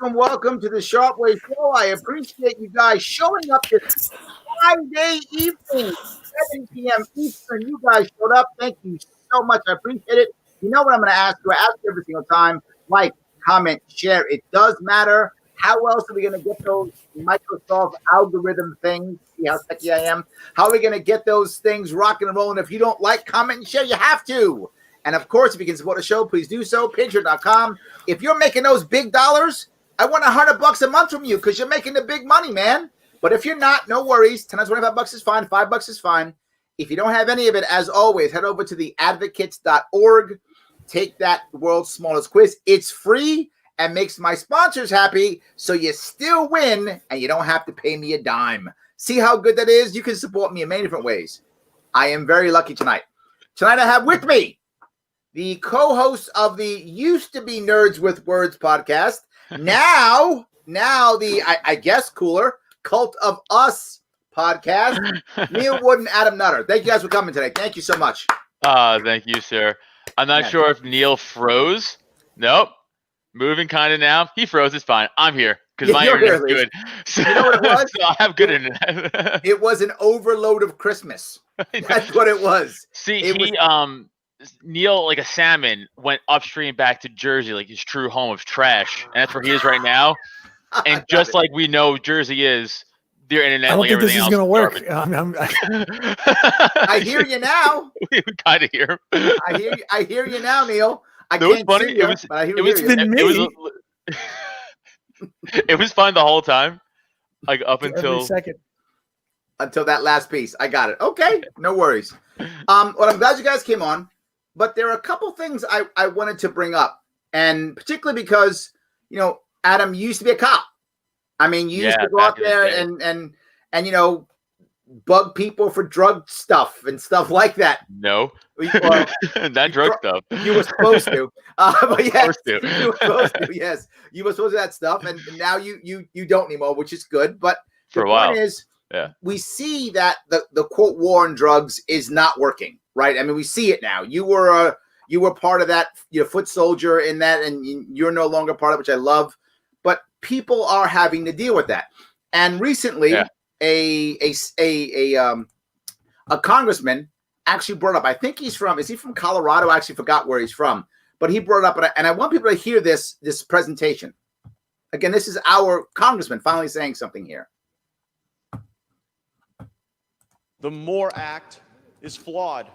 welcome to the Sharpe Way show. I appreciate you guys showing up this Friday evening, 7 p.m. Eastern. You guys showed up. Thank you so much. I appreciate it. You know what I'm going to ask you? I ask you every single time. Like, comment, share. It does matter. How else are we going to get those Microsoft algorithm things? See how techy I am? How are we going to get those things rocking and rolling? If you don't like, comment, and share, you have to. And of course, if you can support the show, please do so. Patreon.com. If you're making those big dollars, I want $100 a month from you because you're making the big money, man. But if you're not, no worries. 10 to $25 is fine. $5 is fine. If you don't have any of it, as always, head over to theadvocates.org. Take that world's smallest quiz. It's free and makes my sponsors happy, so you still win and you don't have to pay me a dime. See how good that is? You can support me in many different ways. I am very lucky tonight. Tonight I have with me the co-host of the used to be Nerds with Words podcast, now the, I guess, cooler Cult of Us podcast, Neil Wood and Adam Nutter. Thank you guys for coming today. Thank you so much. Thank you, sir. I'm not sure if Neil froze. Nope. Moving kind of now. He froze. It's fine. I'm here because my internet's good. So, you know what it was? So I have good internet. It was an overload of Christmas. That's what it was. See, Neil, like a salmon, went upstream back to Jersey, like his true home of trash, and that's where he is right now. And just like we know Jersey is, their internet. I don't think this is going to work. I hear you now. We kind of hear. I hear you now, Neil. I it was can't funny. See you, but I hear you. It was fun the whole time, like up until until that last piece. I got it. Okay, no worries. Well, I'm glad you guys came on, but there are a couple things I wanted to bring up, and particularly because Adam, you used to be a cop. I mean, you used to go out there and bug people for drug stuff and stuff like that. No, that drug stuff. You were supposed to. But yes, you were supposed to. Yes, you were supposed to that stuff, and now you don't anymore, which is good. But for the a while, point is, we see that the quote war on drugs is not working, right? I mean, we see it now. You were part of that, foot soldier in that, and you're no longer part of it, which I love. But people are having to deal with that, and recently. A congressman actually brought up, I think is he from Colorado? I actually forgot where he's from, but he brought it up, and I want people to hear this presentation. Again, this is our congressman finally saying something here. The MORE Act is flawed.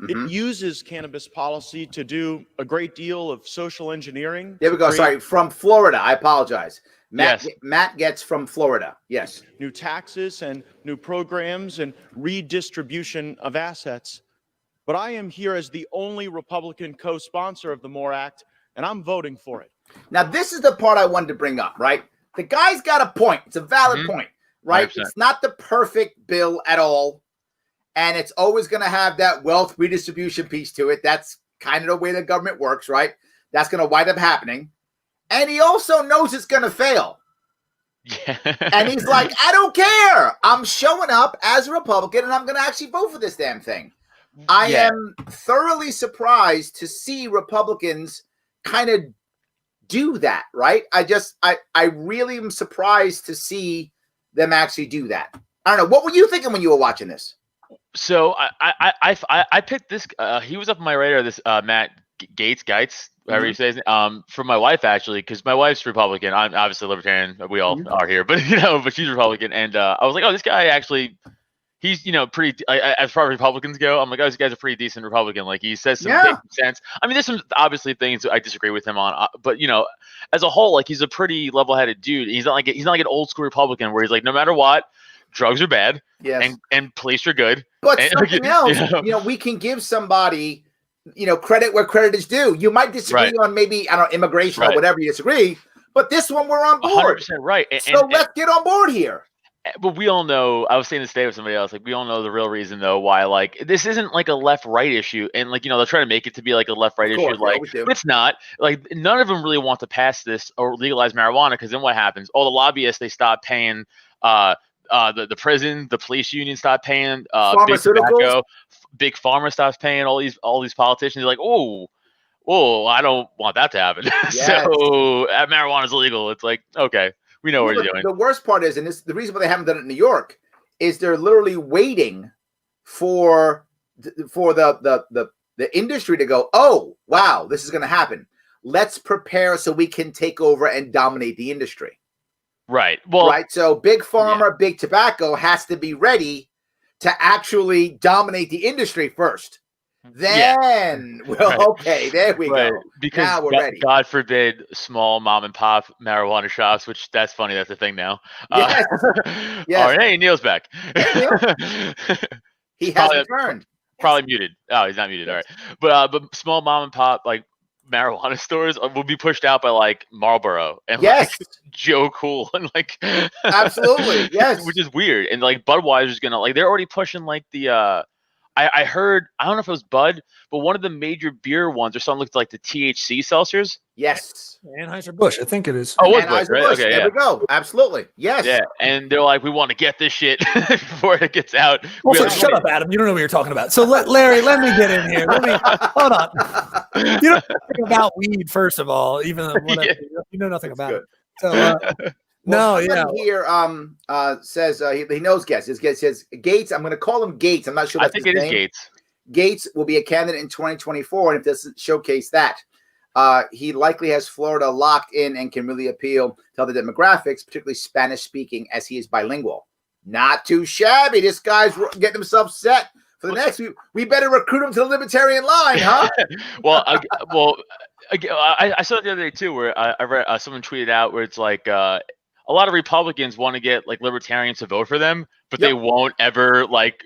Mm-hmm. It uses cannabis policy to do a great deal of social engineering. There we go. Sorry, from Florida. I apologize. Matt gets from Florida. Yes. New taxes and new programs and redistribution of assets. But I am here as the only Republican co-sponsor of the MORE Act, and I'm voting for it. Now, this is the part I wanted to bring up, right? The guy's got a point. It's a valid point, right? 100%. It's not the perfect bill at all. And it's always going to have that wealth redistribution piece to it. That's kind of the way the government works, right? That's going to wind up happening. And he also knows it's going to fail. Yeah. And he's like, I don't care. I'm showing up as a Republican, and I'm going to actually vote for this damn thing. I am thoroughly surprised to see Republicans kind of do that, right? I really am surprised to see them actually do that. I don't know. What were you thinking when you were watching this? So I picked this. He was up on my radar. This Matt Gaetz, however you say his name, for my wife actually, because my wife's Republican. I'm obviously libertarian. We all are here, but she's Republican, and I was like, oh, this guy actually, he's pretty. As far as Republicans go, I'm like, oh, this guy's a pretty decent Republican. Like he says some sense. I mean, there's some obviously things I disagree with him on, but as a whole, like he's a pretty level-headed dude. He's not like an old school Republican where he's like, no matter what, drugs are bad, and police are good. But something else, we can give somebody, credit where credit is due. You might disagree on maybe, immigration or whatever you disagree, but this one we're on board. 100% right. So let's get on board here. But we all know, I was saying this today with somebody else, like we all know the real reason though why like this isn't like a left-right issue, and like they're trying to make it to be like a left-right issue, like but it's not. Like none of them really want to pass this or legalize marijuana, because then what happens? All the lobbyists, they stop paying the prison, the police union stopped paying, big tobacco, big pharma stops paying, all these politicians are like, oh, well, I don't want that to happen. Yes. So marijuana is illegal. It's like, okay, we know what you're doing. The worst part is, and this the reason why they haven't done it in New York, is they're literally waiting for the industry to go, oh, wow, this is going to happen. Let's prepare so we can take over and dominate the industry. Right. Well, right. So big pharma, big tobacco has to be ready to actually dominate the industry first. Then, okay, there we go. Because now we're ready. God forbid small mom and pop marijuana shops, which that's funny. That's the thing now. Yes. Yes. All right, hey, Neil's back. Hey, Neil. He has returned. Probably muted. Oh, he's not muted. All right. But small mom and pop, like, marijuana stores will be pushed out by like Marlboro and like Joe Cool and like absolutely which is weird. And like Budweiser's gonna like they're already pushing like the I heard, I don't know if it was Bud, but one of the major beer ones or something looked like the THC seltzers. Yes. Anheuser-Busch, I think it is. Oh, it was Busch, right? Okay, there we go. Absolutely. Yes. Yeah, and they're like, we want to get this shit before it gets out. Also, shut up, Adam. You don't know what you're talking about. So, Larry, let me get in here. Hold on. You know nothing about weed, first of all, even whatever. You know nothing about it. So, here says he knows Gates. His Gates says Gates. I'm going to call him Gates. I'm not sure. I think it is Gates. Gates will be a candidate in 2024, and if this showcase that, he likely has Florida locked in and can really appeal to other demographics, particularly Spanish speaking, as he is bilingual. Not too shabby. This guy's getting himself set for the next. We better recruit him to the libertarian line, huh? I saw it the other day too, where I read someone tweeted out where it's like a lot of Republicans want to get like libertarians to vote for them, but they won't ever like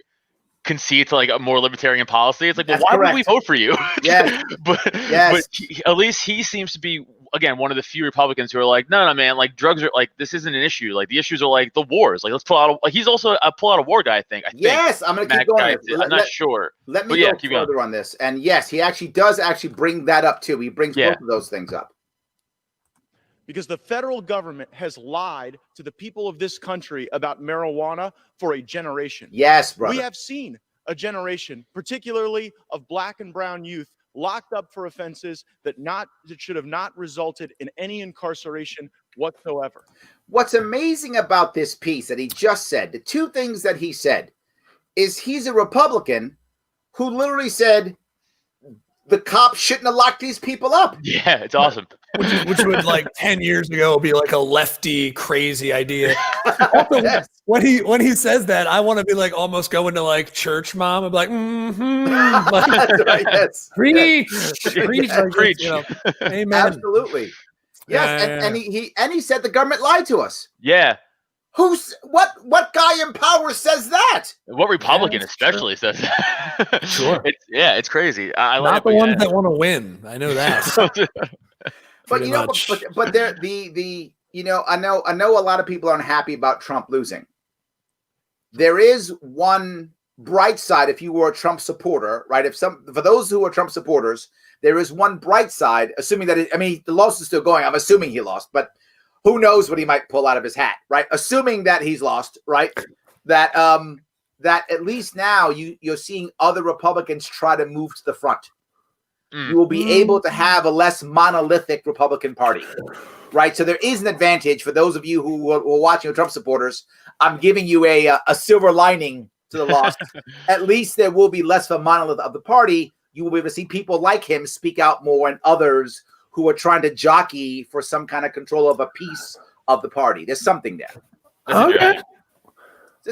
concede to like a more libertarian policy. It's like, well, why would we vote for you? Yes. but at least he seems to be, again, one of the few Republicans who are like, no, man, like drugs are like, this isn't an issue. Like the issues are like the wars. Like let's pull out. Like he's also a pull out a war guy. I think. Yes, I'm going to keep going. I'm not sure. Let me go further on this. And yes, he actually does bring that up too. He brings both of those things up. Because the federal government has lied to the people of this country about marijuana for a generation. Yes, brother. We have seen a generation, particularly of black and brown youth, locked up for offenses that should have not resulted in any incarceration whatsoever. What's amazing about this piece that he just said, the two things that he said, is he's a Republican who literally said the cops shouldn't have locked these people up. Yeah, it's awesome. Which would like 10 years ago be like a lefty crazy idea. Also, when he says that, I want to be like almost going to like church mom and be like, like, that's right, yes. Preach. Preach. Amen. Absolutely. Yes, and he said the government lied to us. Yeah. What guy in power says that? What Republican especially says that? Sure. It's crazy. I not the ones that want to win. I know that. But you know, but there I know a lot of people aren't happy about Trump losing. There is one bright side if you were a Trump supporter, right? For those who are Trump supporters, there is one bright side, assuming that the loss is still going. I'm assuming he lost, but who knows what he might pull out of his hat, right? Assuming that he's lost, right? That at least now you're seeing other Republicans try to move to the front. You will be able to have a less monolithic Republican Party, right? So there is an advantage for those of you who are watching Trump supporters. I'm giving you a silver lining to the loss. At least there will be less of a monolith of the party. You will be able to see people like him speak out more and others who are trying to jockey for some kind of control of a piece of the party. There's something there. Okay.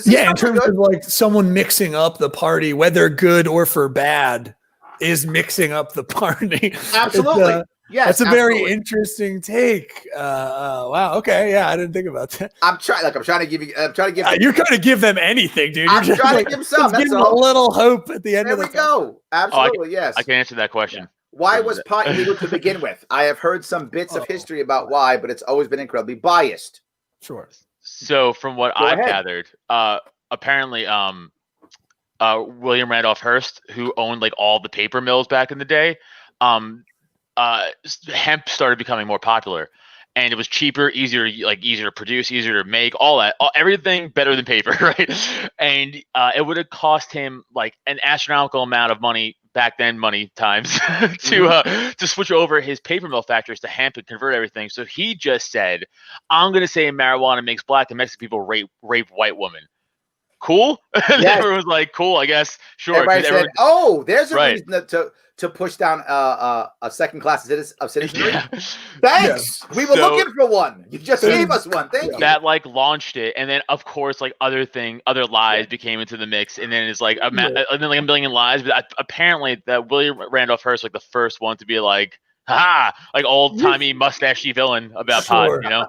Yeah, in terms of like someone mixing up the party, whether good or for bad, is mixing up the party. Absolutely. Yes, that's a very interesting take. Wow. Okay. Yeah, I didn't think about that. I'm trying to give you. You're trying to give them anything, dude. I'm trying to give some. That's a little hope at the end of the. There we go. Absolutely. Yes. I can answer that question. Yeah. Why was pot illegal to begin with? I have heard some bits of history about why, but it's always been incredibly biased. Sure. So from what I've gathered, apparently, William Randolph Hearst, who owned like all the paper mills back in the day, hemp started becoming more popular, and it was cheaper, easier to produce, easier to make, everything better than paper, right? And it would have cost him like an astronomical amount of money back then money times to switch over his paper mill factories to hemp and convert everything. So he just said, "I'm going to say marijuana makes black and Mexican people rape white women." Cool. Yes. Everyone was like, "Cool, I guess." Sure. Everybody said, "Oh, there's a Right. reason to push down a second class of citizenry." Yeah. Thanks. Yeah. We were So- looking for one. You just gave us one. Thank you. That like launched it, and then of course like other lies became into the mix, and then it's like and then like a million lies. But apparently that William Randolph Hearst like the first one to be like, "Ha!" like old timey mustachy villain about pot. You know.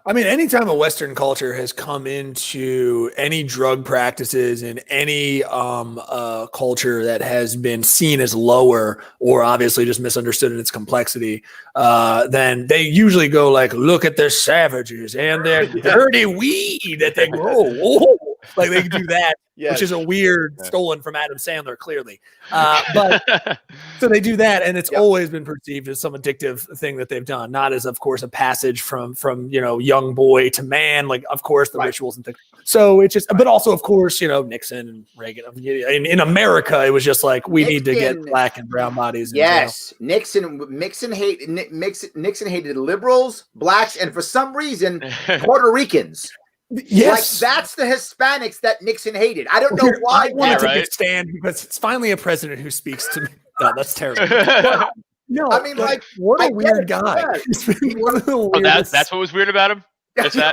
I mean, anytime a Western culture has come into any drug practices in any culture that has been seen as lower or obviously just misunderstood in its complexity, then they usually go like, "Look at their savages and their dirty weed that they grow." Oh, like they do that, which is a weird stolen from Adam Sandler, clearly. But so they do that, and it's always been perceived as some addictive thing that they've done, not as, of course, a passage from young boy to man. Like, of course, the rituals and things. So it's just, but also, of course, Nixon and Reagan. In America, it was just like we need to get black and brown bodies. Yes, Nixon hated liberals, blacks, and for some reason, Puerto Ricans. Yes, like that's the Hispanics that Nixon hated. I don't know why. I want to take a stand because it's finally a president who speaks to me. No, that's terrible. No, I mean, like, what a weird guy. That's what was weird about him.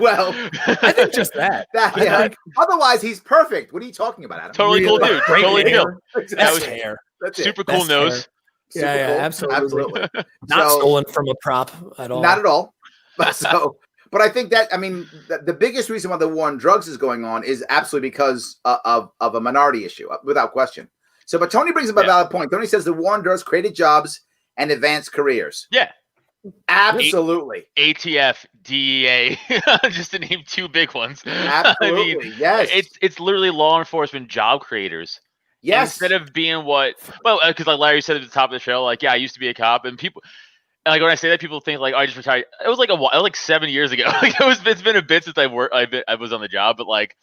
Well, I think just that. Otherwise, he's perfect. What are you talking about, Adam? Totally cool dude. Totally chill. That was hair. Super cool nose. Super cool. Absolutely. Not stolen from a prop at all. Not at all. But I think that, I mean, the biggest reason why the war on drugs is going on is absolutely because of a minority issue, without question. So, but Tony brings up a valid point. Tony says the war on drugs created jobs and advanced careers. Yeah. Absolutely. ATF, DEA, just to name two big ones. Absolutely. I mean, yes. It's literally law enforcement job creators. Yes. Instead of being because like Larry said at the top of the show, like, yeah, I used to be a cop, and people. Like when I say that, people think like, "Oh, I just retired." It was like 7 years ago. Like it's been a bit since I was on the job, but like,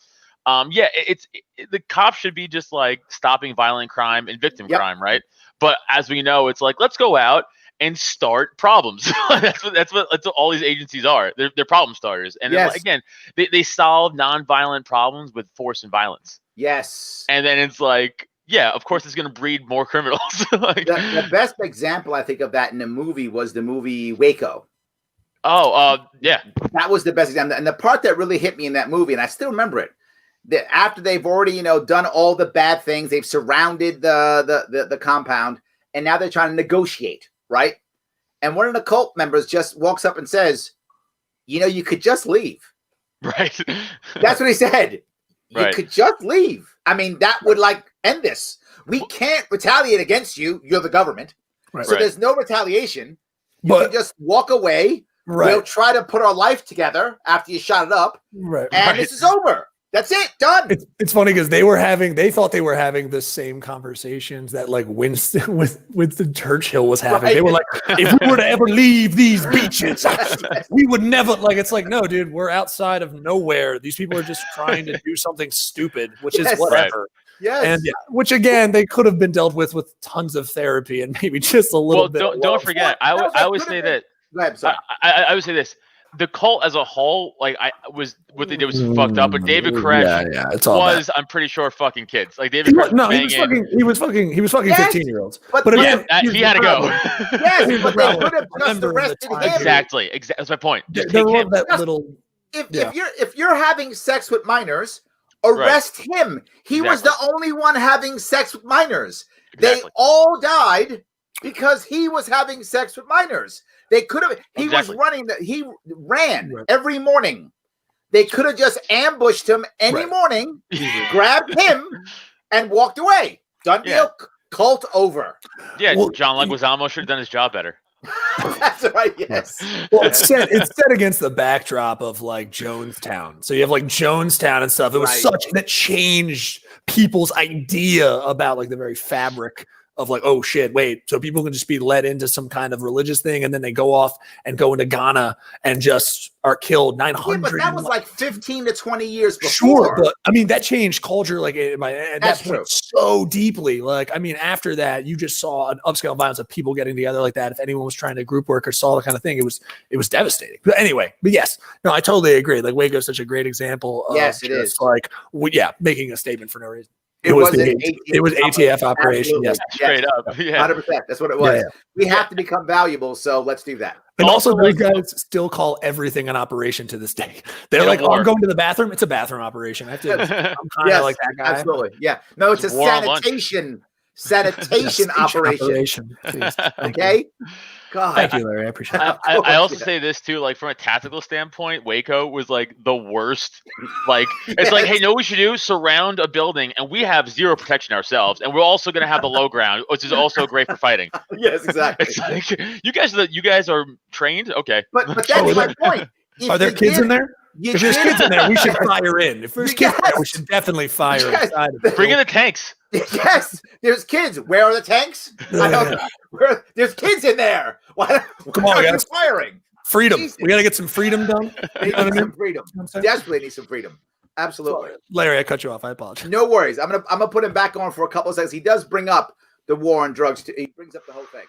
the cops should be just like stopping violent crime and victim crime, right? But as we know, it's like, let's go out and start problems. that's what all these agencies are. They're problem starters, and then, again, they solve nonviolent problems with force and violence. Yes, and then it's like. Yeah, of course, it's going to breed more criminals. The best example I think of that in the movie was the movie Waco. Oh, yeah. That was the best example. And the part that really hit me in that movie, and I still remember it, that after they've already, done all the bad things, they've surrounded the compound, and now they're trying to negotiate, right? And one of the cult members just walks up and says, you could just leave. Right. That's what he said. You could just leave. I mean, that would end this. We can't retaliate against you. You're the government. Right. So there's no retaliation. You can just walk away. Right. We'll try to put our life together after you shot it up. Right. And this is over. That's it. Done. It's funny because they thought they were having the same conversations that like Winston Churchill was having. Right. They were like, if we were to ever leave these beaches, we would never it's like, no, dude, we're outside of nowhere. These people are just trying to do something stupid, which is whatever. Right. Yes. And which again, they could have been dealt with tons of therapy and maybe just a little bit. Don't forget, I would say that. I would say this. The cult as a whole, what they did was fucked up. But David Koresh was, I'm pretty sure, fucking kids. Like David Koresh. He was fucking 15-years-olds. But again, he had to go. Yes, but they could have just arrested him. Exactly. That's my point. If you're having sex with minors, arrest him. He was the only one having sex with minors. Exactly. They all died because he was having sex with minors. They could have. He ran every morning. They could have just ambushed him any morning, grabbed him, and walked away. Done deal. Cult over. Yeah, John Leguizamo should have done his job better. That's right. Yes. Well, it's set against the backdrop of like Jonestown. So you have like Jonestown and stuff. It was that changed people's idea about like the very fabric of like, oh shit, wait, so people can just be led into some kind of religious thing, and then they go off and go into Ghana and just are killed 900. Yeah, but that was like 15 to 20 years before. Sure, but I mean that changed culture like at That's that point true. so deeply. Like, I mean, after that, you just saw an upscale violence of people getting together like that. If anyone was trying to group work or saw the kind of thing, it was devastating. But anyway, but yes, no, I totally agree. Like Waco is such a great example of Yes, it is. like making a statement for no reason. It was an ATF operation. Yes, straight up. Yeah, 100%. That's what it was. Yeah. We have to become valuable, so let's do that. And also, those like- guys still call everything an operation to this day. They're Yeah, like, war. I'm going to the bathroom. It's a bathroom operation. I have to. I'm kind of Yes, like that guy. absolutely. Yeah. No, it's a War on lunch. sanitation operation. Please. Thank you. Okay. God. Thank you, Larry. I appreciate it. I also Yeah. say this too, like from a tactical standpoint, Waco was like the worst. Like it's like, hey, know what we should do? Surround a building, and we have zero protection ourselves, and we're also going to have the low ground, which is also great for fighting. Yes, exactly. It's like you guys are trained, okay? But that's my point. If Are there you kids give- in there? you If there's give- kids in there, we should fire in. If there's kids in there, we Yes. should definitely fire Yes. inside of it. Bring in the tanks. Yes, there's kids. Where are the tanks? I don't, there's kids in there. Why Come on, are you guys. firing? Freedom. Jesus. We got to get some freedom done. They You know what I need mean? some freedom. You know what I'm saying? Desperately need some freedom. Absolutely. Larry, I cut you off. I apologize. No worries. I'm gonna put him back on for a couple of seconds. He does bring up the war on drugs. He brings up the whole thing.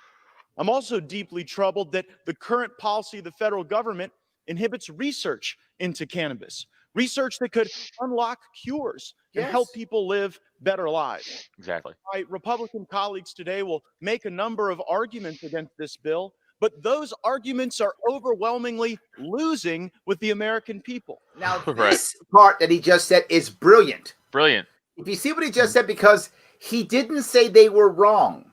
I'm also deeply troubled that the current policy of the federal government inhibits research into cannabis, research that could unlock cures and Yes. help people live better lives. Exactly. My Republican colleagues today will make a number of arguments against this bill, but those arguments are overwhelmingly losing with the American people. Now, Right. this part that he just said is brilliant. Brilliant. If you see what he just said, because he didn't say they were wrong.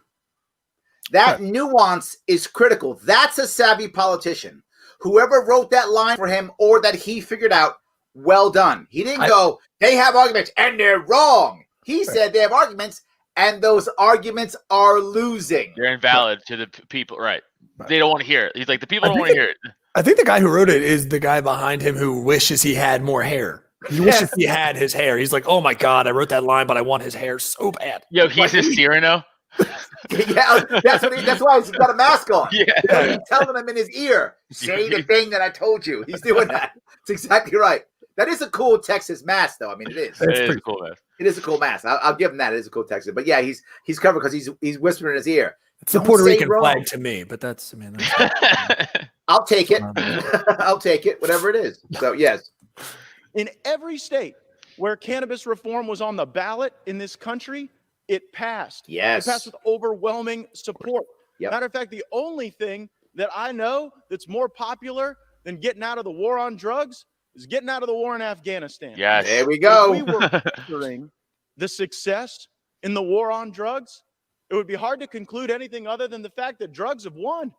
That nuance is critical. That's a savvy politician. Whoever wrote that line for him or that he figured out, well done. He didn't go, they have arguments and they're wrong. He said they have arguments and those arguments are losing. They're invalid to the people. Right. They don't want to hear it. He's like, the people don't want to hear it. I think the guy who wrote it is the guy behind him who wishes he had more hair. He wishes he had his hair. He's like, oh my God, I wrote that line, but I want his hair so bad. Yo, he's a Cyrano. Yeah, that's why he's got a mask on. Yeah. He's telling him in his ear, say the thing that I told you. He's doing that. That's exactly right. That is a cool Texas mask, though. I mean, it is. It is cool, man. It is a cool mask. I'll give him that. It is a cool Texas. But yeah, he's covered because he's whispering in his ear. It's the Don't Puerto say Rican wrong. flag to me, but that's, I mean, that's, I'll take it. I'll take it, whatever it is. So yes. In every state where cannabis reform was on the ballot in this country, it passed. Yes. It passed with overwhelming support. Yep. Matter of fact, the only thing that I know that's more popular than getting out of the war on drugs is getting out of the war in Afghanistan. Yes. There we If go. we were measuring the success in the war on drugs, it would be hard to conclude anything other than the fact that drugs have won.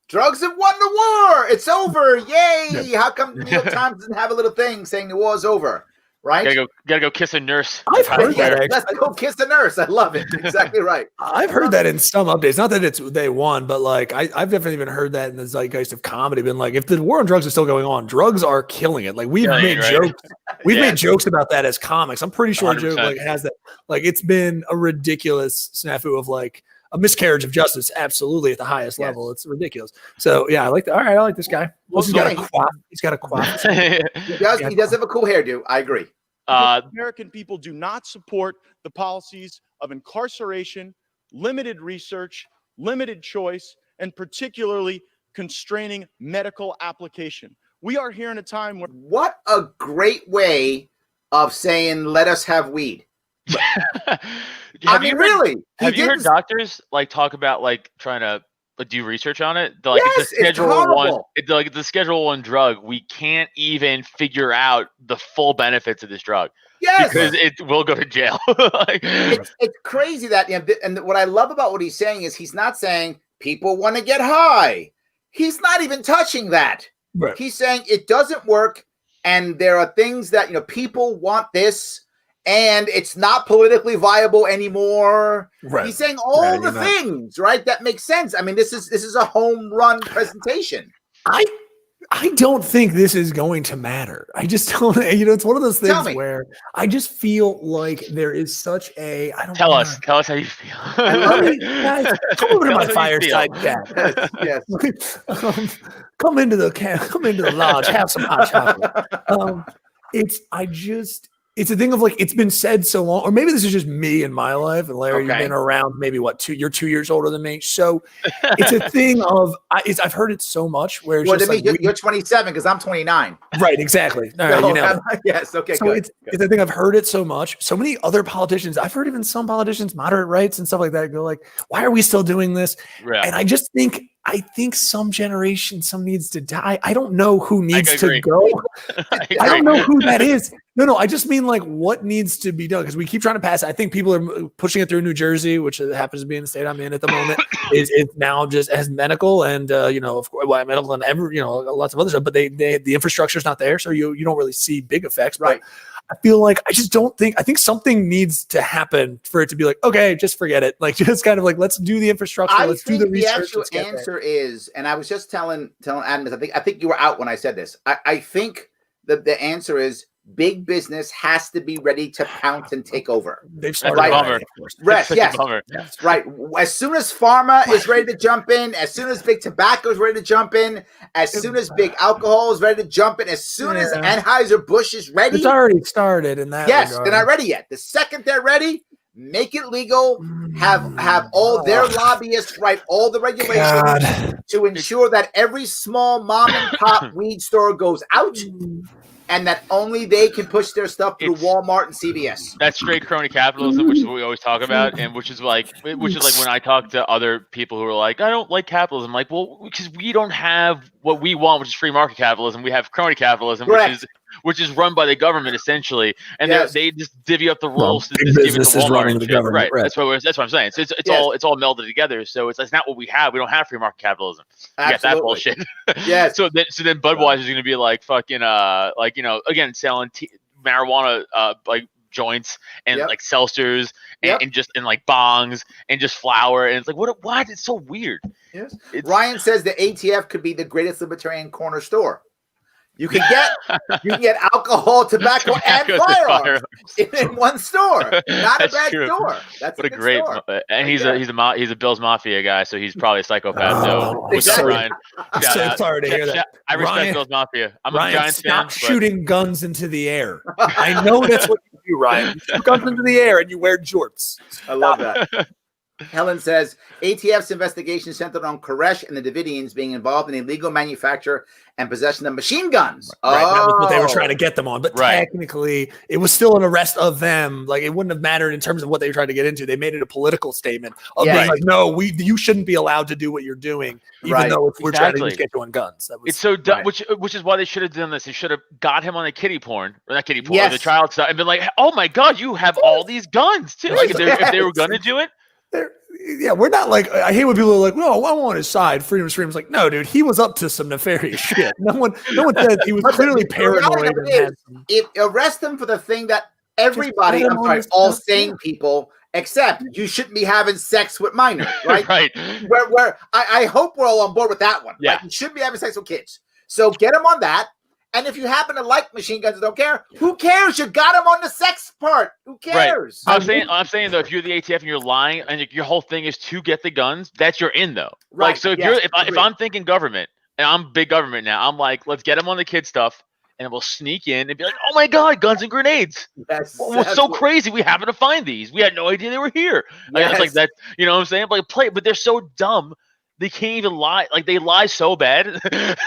Drugs have won the war. It's over. Yay. How come the New York Times doesn't have a little thing saying the war's over? Right? Gotta go kiss a nurse. I've heard that. Let's Actually. go kiss the nurse. I love it. Exactly right. I've heard that in some updates. Not that it's they won, but like I've definitely even heard that in the zeitgeist of comedy. Been like, if the war on drugs is still going on, drugs are killing it. Like we've made jokes. We've made jokes about that as comics. I'm pretty sure Joe 100%. like has that. Like it's been a ridiculous snafu of like a miscarriage of justice. Absolutely at the highest level. It's ridiculous. So yeah, I like that. All right, I like this guy. Well, He's got a yeah, quaff. He's got a quaff. He does have a cool hairdo. I agree. Because American people do not support the policies of incarceration, limited research, limited choice, and particularly constraining medical application. We are here in a time where What a great way of saying, let us have weed. Have you heard didn't- doctors like talk about like trying to do research on it? Like Yes, it's a Schedule it's 1. horrible. It's like the Schedule 1 drug. We can't even figure out the full benefits of this drug Yes. because it will go to jail. Like, It's crazy that, and what I love about what he's saying is he's not saying people want to get high. He's not even touching that. Right. He's saying it doesn't work, and there are things that people want this, and it's not politically viable anymore. Right. He's saying all Yeah, the you're not- things, right? That makes sense. I mean, this is a home run presentation. I don't think this is going to matter. I just don't, it's one of those Tell things me. where I just feel like there is such a, I don't Tell know. us how you feel. I love it. Guys, come over to Tell my us how you feel. fireside chat. Yes. Come into the lodge, have some hot chocolate. It's a thing of like, it's been said so long, or maybe this is just me in my life. And Larry, you've been around maybe you're 2 years older than me. So it's a thing of, I've heard it so much where it's just like, you're 27 because I'm 29. Right, exactly. All right, So, you know. yes, okay, So good. it's a thing I've heard it so much. So many other politicians, I've heard even some politicians, moderate rights and stuff like that, go like, why are we still doing this? Yeah. And I think some generation, some needs to die. I don't know who needs to go. I don't know who that is. No, I just mean like what needs to be done because we keep trying to pass it. I think people are pushing it through New Jersey, which happens to be in the state I'm in at the moment, is now just as medical and of course medical and lots of other stuff, but the infrastructure is not there, so you don't really see big effects. Right. But I feel like I think something needs to happen for it to be like, okay, just forget it. Like just kind of like let's do the infrastructure, let's do the research. The actual answer is, and I was just telling Adam, I think you were out when I said this. I think the answer is big business has to be ready to pounce and take over. They've started. Right. Yes. Right. As soon as pharma is ready to jump in, as soon as big tobacco is ready to jump in, as soon as big alcohol is ready to jump in, as soon as Anheuser-Busch is ready. It's already started in that. Yes, regard. they're not ready yet. The second they're ready, make it legal, have all their lobbyists write all the regulations to ensure that every small mom and pop weed store goes out and that only they can push their stuff through Walmart and CVS. That's straight crony capitalism, which is what we always talk about, and which is like when I talk to other people who are like, I don't like capitalism. I'm like, well, because we don't have what we want, which is free market capitalism. We have crony capitalism, which is run by the government essentially, and they just divvy up the rules to just give it to Walmart and shit. Right. That's what I'm saying. So it's all melded together. So it's not what we have. We don't have free market capitalism. We got that bullshit. Yes. So then Budweiser is going to be like fucking again selling marijuana like joints and like seltzers and just like bongs and just flour, and it's like what? It's so weird. Yes. Ryan says the ATF could be the greatest libertarian corner store. You can get alcohol, tobacco, and firearms in one store. Not a bad store. That's what a great store. And he's a Bill's Mafia guy, so he's probably a psychopath. So Ryan, I'm so sorry to hear that. I respect Bill's Mafia. I'm a Giants fan. Stop shooting guns into the air. I know that's what you do, Ryan. You shoot guns into the air and you wear jorts. I love that. Helen says ATF's investigation centered on Koresh and the Davidians being involved in illegal manufacture and possession of machine guns. Right, that was what they were trying to get them on. But technically, it was still an arrest of them. Like it wouldn't have mattered in terms of what they were trying to get into. They made it a political statement of being like, no, you shouldn't be allowed to do what you're doing, even though we're trying to just get you on guns. It's so dumb, which is why they should have done this. They should have got him on the kiddie porn, or not kiddie porn, the child stuff, and been like, oh my God, you have all these guns too. Like if they were going to do it. We're not like, I hate when people are like, no, I'm on his side. Freedom Stream's like, no, dude, he was up to some nefarious shit. No one said he was clearly paranoid. Arrest him for the thing that everybody, all sane people, except you shouldn't be having sex with minors, right? Right. Where I hope we're all on board with that one. Yeah. Like, you shouldn't be having sex with kids. So get him on that. And if you happen to like machine guns and don't care, who cares? You got him on the sex part. Who cares? Right. I'm saying though, if you're the ATF and you're lying and your whole thing is to get the guns, that's your in though. Right. Like, so if I'm thinking government and I'm big government now, I'm like, let's get them on the kid stuff and we'll sneak in and be like, oh my God, guns and grenades. What's so crazy? We happened to find these. We had no idea they were here. Like, it's like that. You know what I'm saying? Like but they're so dumb. They can't even lie. Like they lie so bad,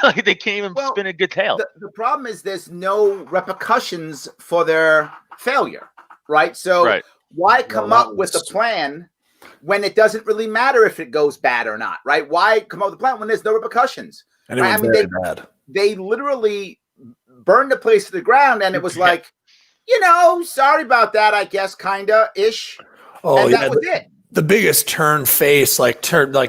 like they can't even spin a good tale. The problem is there's no repercussions for their failure, right? So why come up with a plan when it doesn't really matter if it goes bad or not, right? Why come up with a plan when there's no repercussions? Right? I mean, they literally burned the place to the ground, and it was like, sorry about that, I guess, kinda ish. And that was it. The biggest turned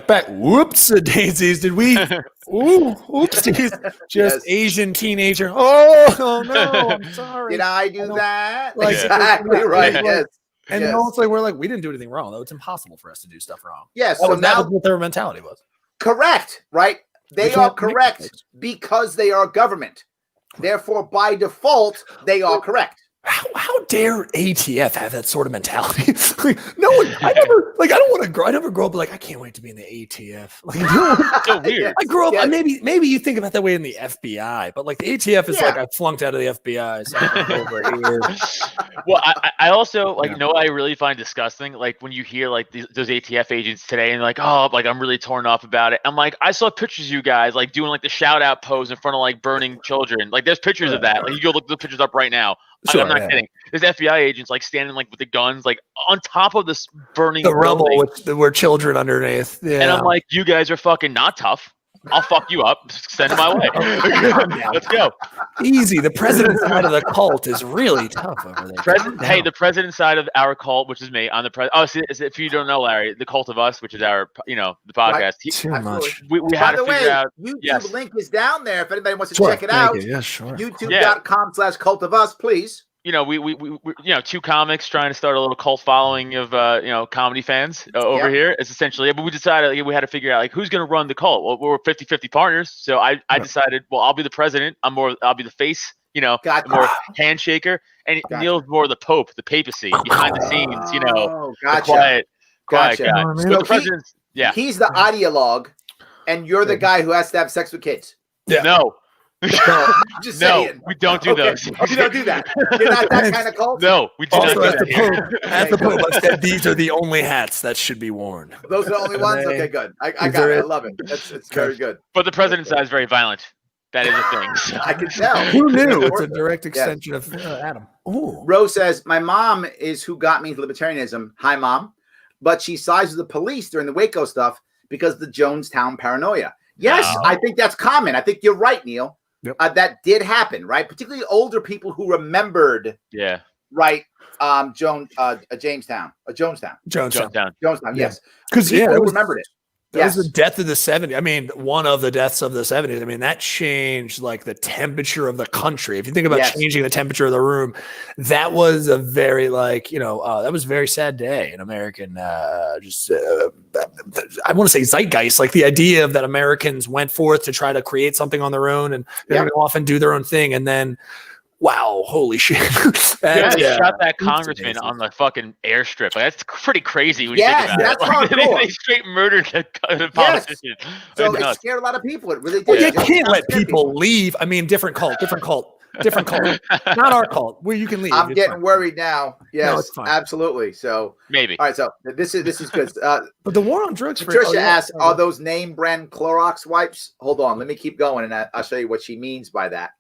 back. Whoops, daisies. Did we? Ooh, oopsies. Just Asian teenager. Oh no, I'm sorry. Did I do that? Like, exactly right. Yes. And it's like we're like, we didn't do anything wrong. Though it's impossible for us to do stuff wrong. Yes. That was what their mentality was. Correct. Right. They are correct because they are government. Therefore, by default, they are correct. How dare ATF have that sort of mentality? Like, no one, I don't want to grow. I never grow up like I can't wait to be in the ATF. Like, So weird. I grew up. Maybe you think about that way in the FBI, but like the ATF is like I flunked out of the FBI. So I'm over here. Well, I also like what I really find disgusting, like when you hear like those ATF agents today and like, oh, like I'm really torn off about it. I'm like, I saw pictures of you guys like doing like the shout out pose in front of like burning children. Like there's pictures of that. Like you go look the pictures up right now. Sure, I'm not kidding. There's FBI agents like standing like with the guns like on top of this burning rubble building. with were children underneath. Yeah. And I'm like, you guys are fucking not tough. I'll fuck you up. Send them my way. Let's go. Easy. The president side of the cult is really tough over there. The president side of our cult, which is me, I'm the president. Oh, see, if you don't know, Larry, the Cult of Us, which is our, the podcast. Right. Too much. We had to figure out. YouTube link is down there if anybody wants to check it out. Yeah, sure. YouTube.com/Cult of Us, please. We two comics trying to start a little cult following of comedy fans over here. It's essentially, but we decided we had to figure out like who's going to run the cult. Well, we're 50-50 partners, so I decided, well, I'll be the president. I'll be the face, more handshaker, and Neil's more the Pope, the papacy behind the scenes, the quiet guy. So the president's he's the ideologue, and you're the guy who has to have sex with kids. Yeah. No. Just saying. We don't do those. You don't do that. You're not that kind of cult. No, we do not do that. At the Pope, I said these are the only hats that should be worn. Those are the only ones? Okay, good. I got it. I love it. It's very good. But the president's side is very violent. That is a thing. So. I can tell. Who knew? It's a direct extension of Adam. Ooh. Rose says, my mom is who got me into libertarianism. Hi, Mom. But she sides with the police during the Waco stuff because of the Jonestown paranoia. Yes, I think that's common. I think you're right, Neil. Yep. That did happen, right? Particularly older people who remembered. Yeah. Right. Jonestown. Yes. Because people remembered it. That was the death of the 70s. I mean, one of the deaths of the 70s. I mean, that changed like the temperature of the country. If you think about changing the temperature of the room, that was a very that was a very sad day in American, I want to say zeitgeist, like the idea of that Americans went forth to try to create something on their own and they're going to often do their own thing. And then, wow, holy shit. They shot that congressman on the fucking airstrip. Like, that's pretty crazy when you think about that's it. Like, hardcore. they straight murdered the politician. So it scared a lot of people. It really did. Well, you can't let people leave. I mean, different cult. Not our cult, where you can leave. I'm getting worried now. Yes, no, it's fine. Absolutely. So maybe. All right, so this is good. But the war on drugs. Patricia asks, are those name brand Clorox wipes? Hold on, let me keep going, and I'll show you what she means by that.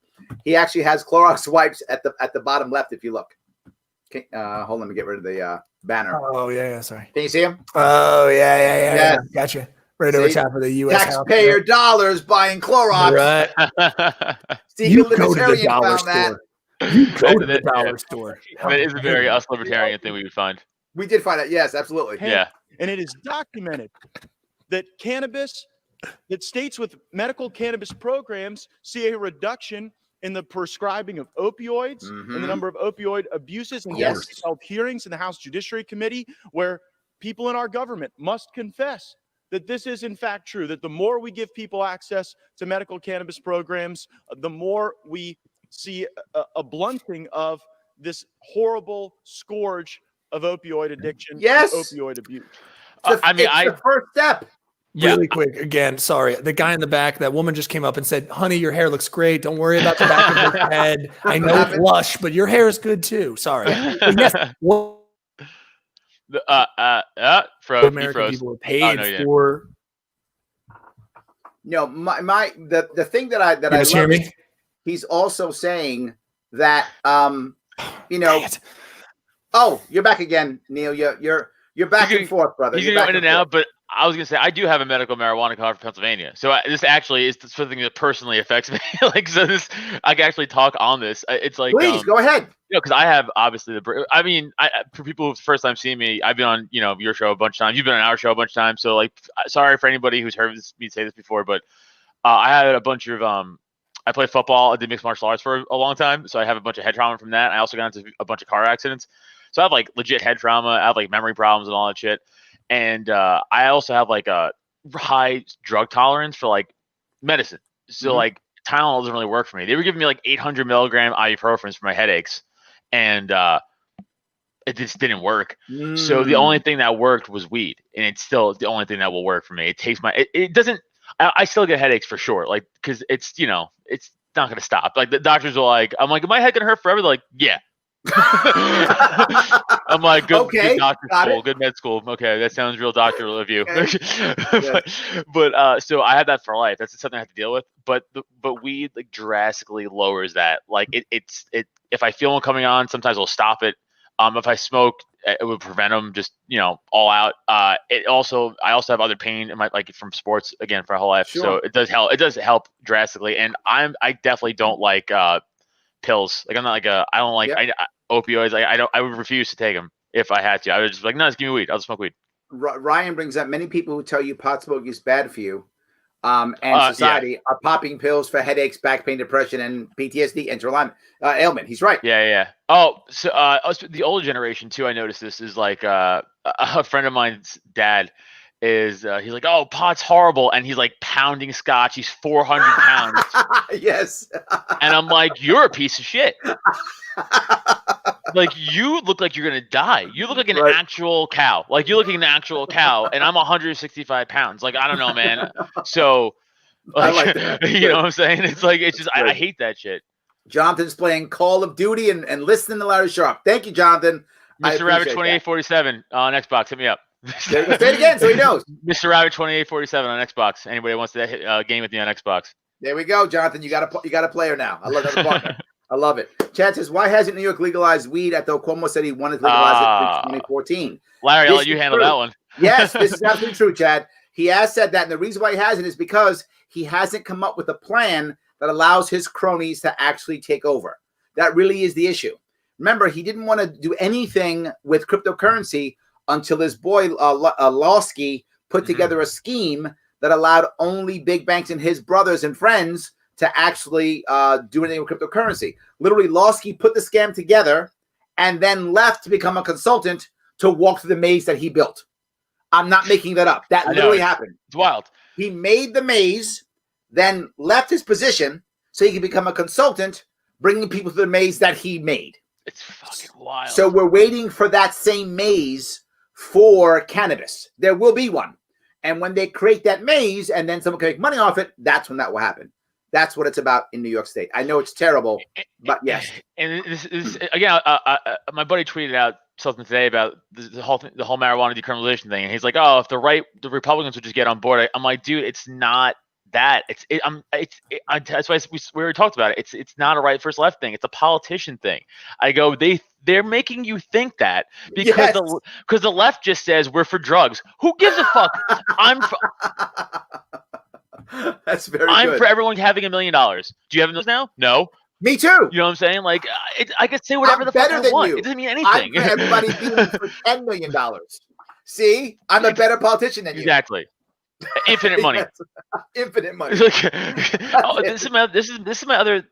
He actually has Clorox wipes at the bottom left. If you look, okay, hold on, let me get rid of the banner. Oh yeah, sorry. Can you see him? Oh yeah. Gotcha. Right over top of the U.S. taxpayer dollars buying Clorox. Right. You go to the dollar store. You go to the dollar store. That is a very us libertarian thing we would find. We did find that. Yes, absolutely. Yeah. And it is documented that that states with medical cannabis programs see a reduction in the prescribing of opioids and the number of opioid abuses. And yes, held hearings in the House Judiciary Committee where people in our government must confess that this is in fact true, that the more we give people access to medical cannabis programs, the more we see a blunting of this horrible scourge of opioid addiction, opioid abuse. It's the first step. Really quick, again, sorry. The guy in the back, that woman just came up and said, honey, your hair looks great. Don't worry about the back of your head. I know it's lush, but your hair is good too. Sorry. But yes. American people are paid for. No, the thing that I love is he's also saying that oh, you're back again, Neil. You're back and forth, brother. He's going in and out, but I was going to say, I do have a medical marijuana card for Pennsylvania. So this actually is something that personally affects me. I can actually talk on this. It's like, please go ahead. Because I have obviously for people who's first time seeing me, I've been on, your show a bunch of times. You've been on our show a bunch of times. So like, sorry for anybody who's heard me say this before, but I had a bunch of, I played football. I did mixed martial arts for a long time. So I have a bunch of head trauma from that. I also got into a bunch of car accidents. So I have like legit head trauma. I have like memory problems and all that shit. And I also have like a high drug tolerance for like medicine. So like Tylenol doesn't really work for me. They were giving me like 800 milligram ibuprofen for my headaches, and it just didn't work. So the only thing that worked was weed, and it's still the only thing that will work for me. It takes my it doesn't. I still get headaches for sure, like because it's it's not gonna stop. Like the doctors are like, I'm like, am my head gonna hurt forever? They're like, yeah. I'm like, good doctor school, good med school. Okay, that sounds real doctoral of you. but so I had that for life. That's something I have to deal with. But weed like drastically lowers that. Like it's if I feel one coming on, sometimes I'll stop it. If I smoke, it would prevent them just all out. I also have other pain in my from sports again for my whole life. Sure. So it does help. It does help drastically. And I definitely don't like pills. Like I'm not like I don't like opioids. I would refuse to take them if I had to. I would just be like, no, just give me weed. I'll just smoke weed. Ryan brings up many people who tell you pot smoking is bad for you. And society are popping pills for headaches, back pain, depression, and PTSD, enteralignment ailment. He's right. Yeah. Oh, so the older generation too. I noticed this is like a friend of mine's dad is he's like, oh, pot's horrible, and he's like pounding scotch. He's 400 pounds. Yes. And I'm like, you're a piece of shit. Like you look like you're gonna die. You look like an actual cow. Like you're looking an actual cow, and I'm 165 pounds. Like I don't know, man. So, like, I like that. You know what I'm saying? It's like it's just I hate that shit. Jonathan's playing Call of Duty and listening to Larry Sharpe. Thank you, Jonathan. Mr. Rabbit 2847 on Xbox. Hit me up. Say it again so he knows. Mr. Rabbit 2847 on Xbox. Anybody wants to game with me on Xbox? There we go, Jonathan. You got a player now. I love that partner. I love it. Chad says, why hasn't New York legalized weed? Though Cuomo said he wanted to legalize it in 2014. Larry, I'll let you handle that one. Yes, this is absolutely true, Chad. He has said that, and the reason why he hasn't is because he hasn't come up with a plan that allows his cronies to actually take over. That really is the issue. Remember, he didn't want to do anything with cryptocurrency until his boy Lawsky put together a scheme that allowed only big banks and his brothers and friends to actually do anything with cryptocurrency. Literally, Lawsky put the scam together and then left to become a consultant to walk through the maze that he built. I'm not making that up. That literally happened. It's wild. He made the maze, then left his position so he could become a consultant, bringing people to the maze that he made. It's fucking wild. So we're waiting for that same maze for cannabis. There will be one. And when they create that maze and then someone can make money off it, that's when that will happen. That's what it's about in New York State. I know it's terrible, but yes. And this is again, my buddy tweeted out something today about the whole marijuana decriminalization thing, and he's like, "Oh, if the Republicans would just get on board." I'm like, dude, it's not that. That's why we already talked about it. It's not a right versus left thing. It's a politician thing. I go, they're making you think that because the left just says we're for drugs. Who gives a fuck? That's very I'm good. for everyone having $1 million. Do you have those now? No. Me too. You know what I'm saying? Like, I could say whatever the fuck I want. It doesn't mean anything. I'm for everybody being for $10 million. See? I'm a better politician than you. Exactly. Infinite money. Infinite money. This is my other.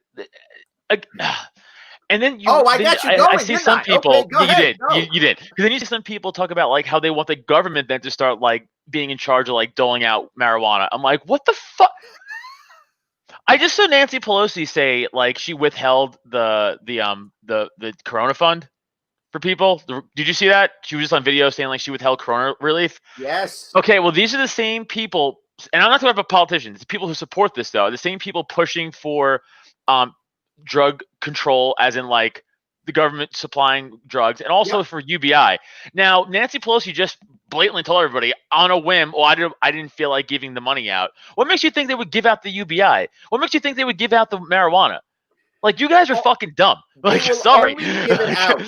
And then you. I got you going. I see some people. Okay, you did. Because then you see some people talk about like how they want the government then to start like being in charge of like doling out marijuana. I'm like, what the fuck? I just saw Nancy Pelosi say like she withheld the Corona fund for people. Did you see that? She was just on video saying like she withheld Corona relief. Yes. Okay, well these are the same people, and I'm not talking about politicians. The people who support this though, the same people pushing for drug control, as in like the government supplying drugs, and also for UBI. Now, Nancy Pelosi just blatantly told everybody on a whim, I didn't feel like giving the money out. What makes you think they would give out the UBI? What makes you think they would give out the marijuana? Like, you guys are fucking dumb. Like, sorry. Only give it out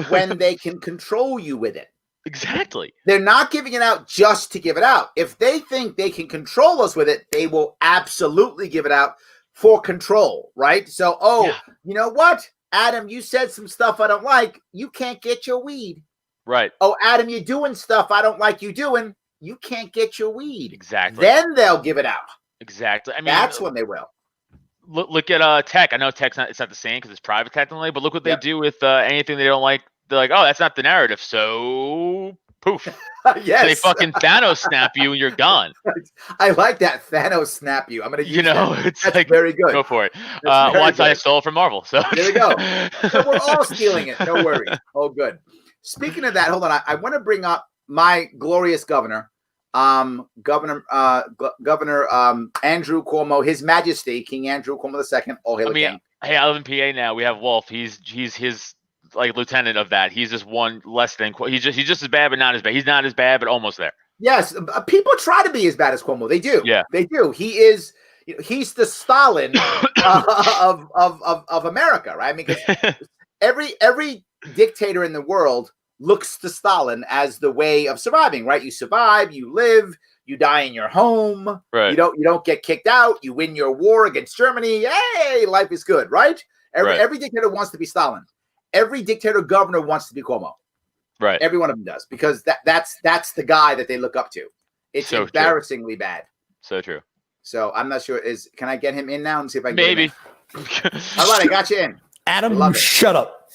when they can control you with it. Exactly. They're not giving it out just to give it out. If they think they can control us with it, they will absolutely give it out for control, right? So, you know what? Adam, you said some stuff I don't like. You can't get your weed. Right. Oh, Adam, you're doing stuff I don't like you doing. You can't get your weed. Exactly. Then they'll give it out. Exactly. I mean, that's when they will. Look at tech. I know tech's it's not the same because it's private technically, but look what they do with anything they don't like. They're like, oh, that's not the narrative. So Poof. Yes. They fucking Thanos snap you and you're gone. I like that. Thanos snap you. I'm going to use that. It's That's like, very good. go for it. That's very Once I good. stole it from Marvel. So There we go. So we're all stealing it. No worries. Oh, good. Speaking of that, hold on. I want to bring up my glorious governor, Governor Andrew Cuomo, His Majesty King Andrew Cuomo II. Oh, hail the king. Hey, I live in PA now. We have Wolf. He's his like lieutenant of that. He's just one less than. He's just as bad, but not as bad. He's not as bad, but almost there. Yes, people try to be as bad as Cuomo. They do. Yeah, they do. He's the Stalin of America, right? I mean, 'cause every dictator in the world looks to Stalin as the way of surviving, right? You survive, you live, you die in your home. Right. You don't get kicked out. You win your war against Germany. Hey, life is good, right? Every dictator wants to be Stalin. Every dictator governor wants to be Cuomo. Right. Every one of them does, because that's the guy that they look up to. It's so embarrassingly bad. So true. So I'm not sure. Can I get him in now and see if I can maybe. Get him in? All right, I got you in. Adam, you shut up.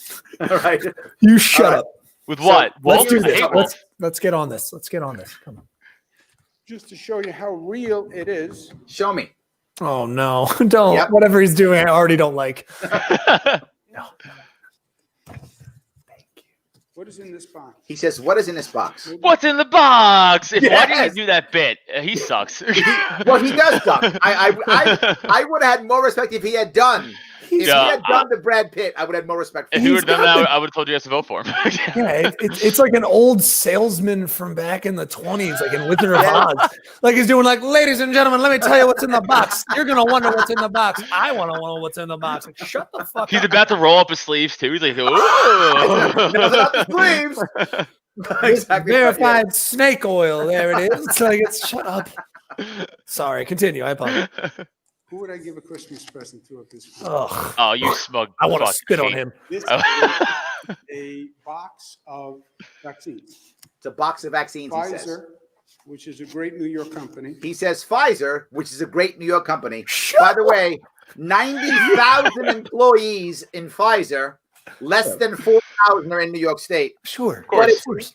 All right. You shut up. With what? So let's do this. Let's get on this. Let's get on this. Come on. Just to show you how real it is. Show me. Oh no! Don't. Yep. Whatever he's doing, I already don't like. No. What is in this box? He says, "What is in this box?" What's in the box? Why Yes. didn't you do that bit? He sucks. Well, he does suck. I would have had more respect if he had done. If he had done the Brad Pitt, I would have more respect for If him. he would have done that, I would have told you guys to vote for him. Yeah, it's like an old salesman from back in the 20s, like in Wizard of Oz. Like he's doing like, ladies and gentlemen, let me tell you what's in the box. You're going to wonder what's in the box. I want to know what's in the box. Like, shut the fuck He's up. about to roll up his sleeves, too. He's like, ooh. Not the sleeves. Exactly. Verified snake oil. There it is. It's like, shut up. Sorry, continue. I apologize. Who would I give a Christmas present to at this point? Ugh. Oh, you smug. I want to fuck. spit on him. This is a box of vaccines. It's a box of vaccines. He says. Pfizer, which is a great New York company. He says Pfizer, which is a great New York company. By the way, 90,000 employees in Pfizer. Less than 4,000 are in New York State. Sure. But it's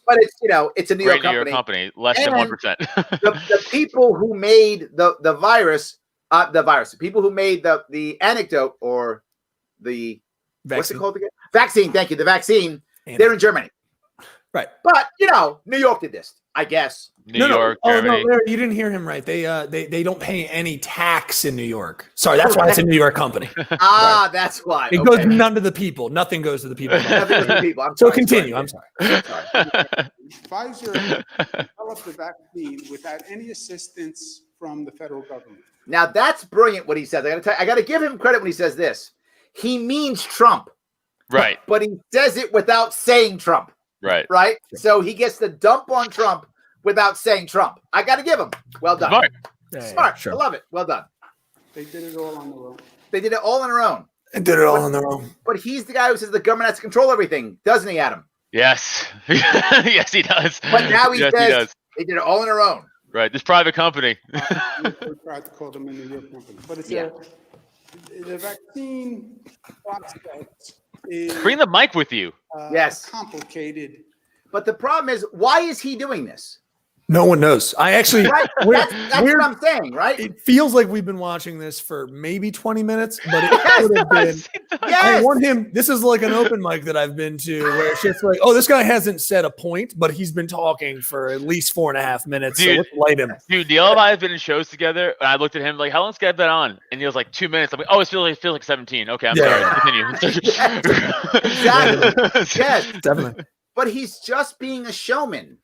it's a New York Great company. New York company. Less than 1%. the people who made the virus, the people who made the anecdote or the Vaccine. what's it called again? Vaccine. Thank you. The vaccine. They're in Germany. Right. But New York did this, I guess. New York, Germany. No, Larry, you didn't hear him right. They don't pay any tax in New York. Sorry, that's why it's a New York company. Right. That's why. It goes none to the people. Nothing goes to the people. Nothing to the people. I'm So sorry, continue. sorry. I'm sorry. Pfizer developed the vaccine without any assistance from the federal government. Now that's brilliant what he says. I got to give him credit when he says this. He means Trump, Right. but he says it without saying Trump. Right. Right. So he gets the dump on Trump without saying Trump. I got to give him. Well done. Smart. Smart. Sure. I love it. Well done. They did it all on their own. They did it all on their own. They did it all on their own. But he's the guy who says the government has to control everything, doesn't he, Adam? Yes. Yes, he does. But now he Yes, says they did it all on their own. Right. This private company. We tried to call them a New York company, but it's the vaccine process is Bring the mic with you. Yes. complicated. But the problem is, why is he doing this? No one knows. I actually, Right? That's what I'm saying, right? it feels like we've been watching this for maybe 20 minutes, but it could have been. I Yes. want him. This is like an open mic that I've been to where it's just like, oh, this guy hasn't said a point, but he's been talking for at least 4.5 minutes. So Dude. let's light him. Dude, Neil and I have been in shows together, and I looked at him like, how long's Gab been on? And he was like, 2 minutes. I'm like, oh, it feels like 17. Okay, I'm sorry. Continue. Exactly. Yes. Definitely. But he's just being a showman.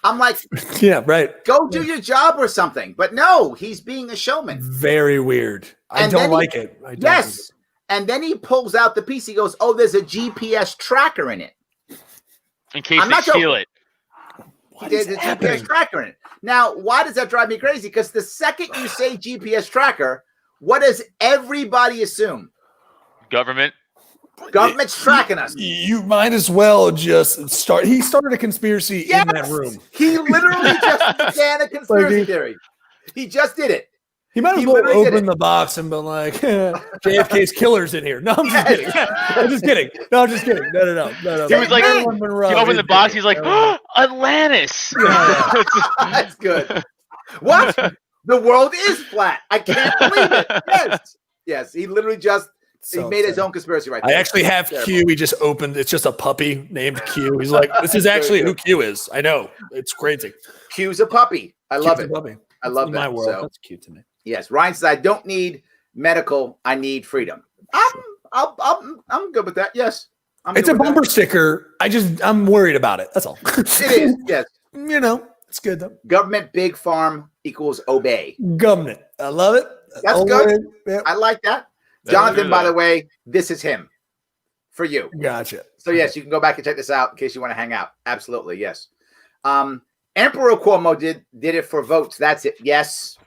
I'm like, Yeah, right. go do your job or something. But no, he's being a showman. Very weird. I And don't then he- like it. I don't Yes. And then he pulls out the piece. He goes, oh, there's a GPS tracker in it. In case I'm they not steal it. There's a GPS tracker in it. Now, why does that drive me crazy? Because the second you say GPS tracker, what does everybody assume? Government. Government's tracking us. You might as well just start. He started a conspiracy in that room. He literally just began a conspiracy theory. He just did it. He might as He well literally did open it. the box and be like, JFK's killer's in here. No, I'm just kidding. I'm just kidding. No, I'm just kidding. No. He was like, Marilyn Monroe he opened is the box. in He's like, here. Atlantis. Yeah. That's good. What? The world is flat. I can't believe it. Yes. He literally just he made his own conspiracy right I there. actually have Q. He just opened. It's just a puppy named Q. He's like, this is actually who Q is. I know. It's crazy. Q's a puppy. I love it. Puppy. I love in that. my world. So, That's cute to me. yes, Ryan says I don't need medical. I need freedom. I'm good with that. Yes, It's a bumper sticker. I'm worried about it. That's all. It is. Yes, it's good though. government big farm equals obey. Government. I love it. That's good. Yep. I like that. Jonathan, by the way, this is him for you. Gotcha. So yes, you can go back and check this out in case you want to hang out. Absolutely, yes. Emperor Cuomo did it for votes. That's it. Yes,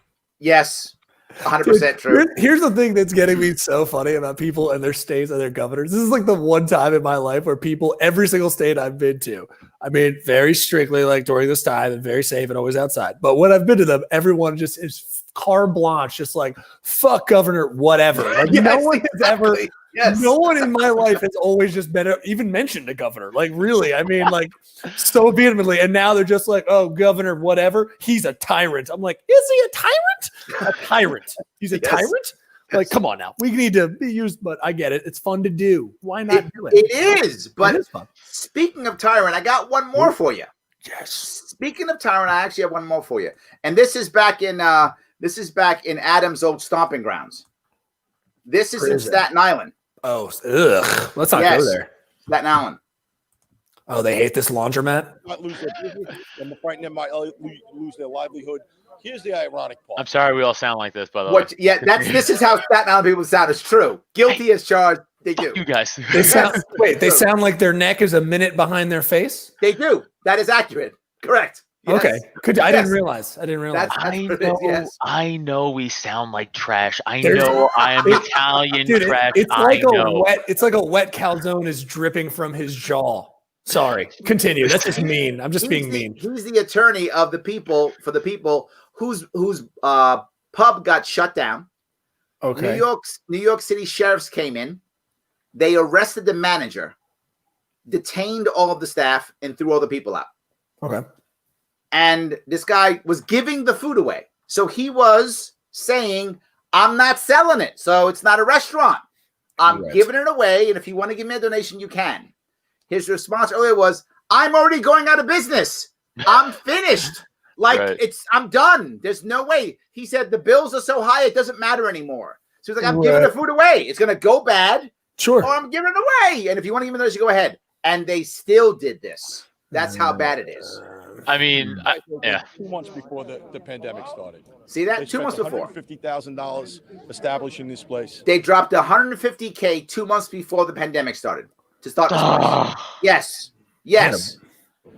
100% true. Here's the thing that's getting me so funny about people and their states and their governors. This is like the one time in my life where people, every single state I've been to, I mean, very strictly like during this time and very safe and always outside. But when I've been to them, everyone just is carte blanche, just like fuck governor, whatever. Like no one has ever. Yes. No one in my life has always just been even mentioned a governor. Like really, I mean, like so vehemently. And now they're just like, oh, governor, whatever. He's a tyrant. I'm like, is he a tyrant? A tyrant. He's a tyrant? Like, come on now. We need to be used, but I get it. It's fun to do. Why not do it? It is. But it is fun. Speaking of tyrant, I got one more for you. Yes. Speaking of tyrant, I actually have one more for you. And this is back in Adam's old stomping grounds. This is in Staten Island. Oh, ugh. Let's not go there. Staten Island. Oh, they hate this laundromat? Not lose their business, and frighten them might lose their livelihood. Here's the ironic part. I'm sorry we all sound like this, by the way. Yeah, this is how Staten Island people sound. It's true. Guilty as charged. They do. You guys. They sound like their neck is a minute behind their face? They do. That is accurate. Correct. Yes. Okay. I didn't realize. I know we sound like trash. I know I am Italian trash. It's like a wet calzone is dripping from his jaw. Sorry. Continue. That's just mean. I'm just being mean. He's the attorney of the people whose pub got shut down. Okay. New York City sheriffs came in. They arrested the manager, detained all of the staff, and threw all the people out. Okay. And this guy was giving the food away. So he was saying, I'm not selling it. So it's not a restaurant. I'm giving it away. And if you want to give me a donation, you can. His response earlier was, I'm already going out of business. I'm finished. I'm done. There's no way. He said, the bills are so high, it doesn't matter anymore. So he's like, I'm giving the food away. It's going to go bad. Sure. Or I'm giving it away. And if you want to give me those, you go ahead. And they still did this. That's how bad it is. I mean, 2 months before the pandemic started. See that? 2 months before. $150,000 establishing this place. They dropped $150K 2 months before the pandemic started to start this place. Yes.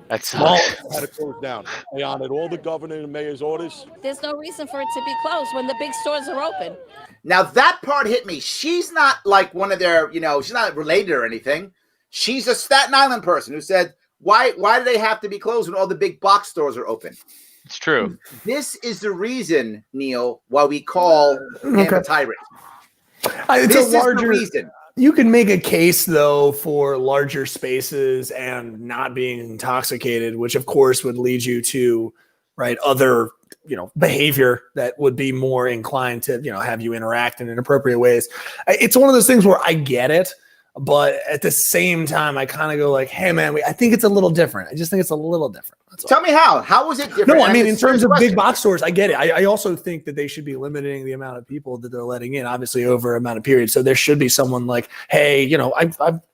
That's small. Had to close down. They honored all the governor and mayor's orders. There's no reason for it to be closed when the big stores are open. Now that part hit me. She's not like one of their, she's not related or anything. She's a Staten Island person who said, Why do they have to be closed when all the big box stores are open? It's true. This is the reason, Neil, why we call him a tyrant. It's a larger reason. You can make a case, though, for larger spaces and not being intoxicated, which, of course, would lead you to other behavior that would be more inclined to have you interact in inappropriate ways. It's one of those things where I get it. But at the same time, I kind of go like, hey, man, I think it's a little different. I just think it's a little different. Tell me how. How was it different? No, I mean, in terms of big box stores, I get it. I also think that they should be limiting the amount of people that they're letting in, obviously, over amount of period. So there should be someone like, hey,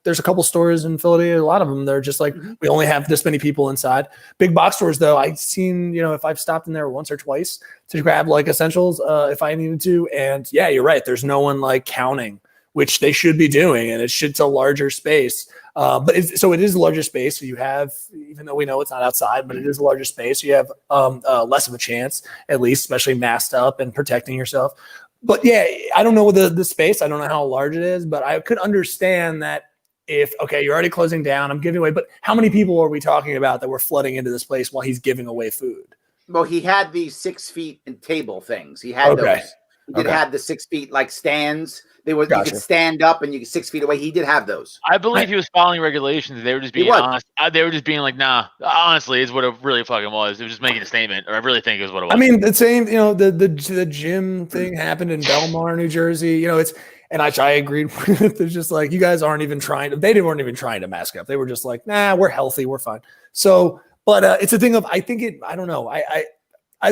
there's a couple stores in Philadelphia. A lot of them, they're just like, we only have this many people inside. Big box stores, though, I've seen, if I've stopped in there once or twice to grab like essentials if I needed to. And yeah, you're right. There's no one like counting, which they should be doing, and it's a larger space. But it is a larger space. So you have, even though we know it's not outside, but it is a larger space. You have less of a chance, at least, especially masked up and protecting yourself. But yeah, I don't know the space. I don't know how large it is, but I could understand that if, you're already closing down, I'm giving away. But how many people are we talking about that were flooding into this place while he's giving away food? Well, he had these 6 feet and table things. He had those. He did Okay. have the 6 feet like stands. You Gotcha. could stand up and you could 6 feet away. He did have those. I believe he was following regulations. They were just being was. honest. They were just being like, nah, honestly, is what it really fucking was. It was just making a statement, or I really think it was what it was. I mean, the same, the gym thing happened in Belmar, New Jersey. And I agreed with it's just like, you guys aren't even trying they weren't even trying to mask up. They were just like, nah, we're healthy, we're fine. So, but it's a thing of, I don't know.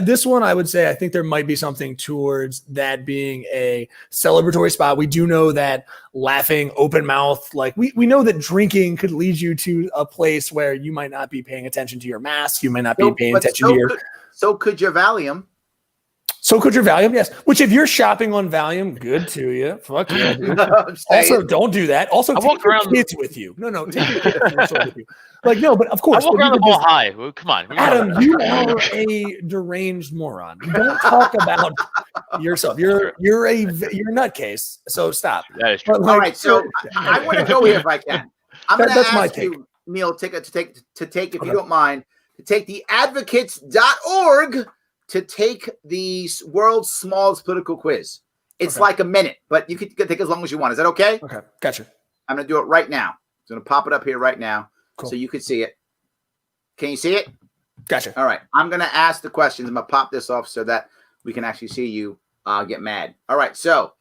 This one, I would say, I think there might be something towards that being a celebratory spot. We do know that laughing, open mouth, like we know that drinking could lead you to a place where you might not be paying attention to your mask. You might not be paying attention to your. So could your Valium. So could your Valium, yes. Which, if you're shopping on Valium, good to you. Fuck yeah, dude. Also, don't do that. Also, take your kids with you. No, take your kids with you. Like, no, but of course. I walk around the ball high. Well, come on. Adam, you are a deranged moron. Don't talk about yourself. You're a nutcase. So stop. That is true. All right, so I want to go here if I can. I'm going to ask you, Neil, to take, if you don't mind, to take the advocates.org to take the world's smallest political quiz. It's like a minute, but you can take as long as you want. Is that okay? Okay, gotcha. I'm going to do it right now. I'm going to pop it up here right now so you can see it. Can you see it? Gotcha. All right. I'm going to ask the questions. I'm going to pop this off so that we can actually see you get mad. All right. So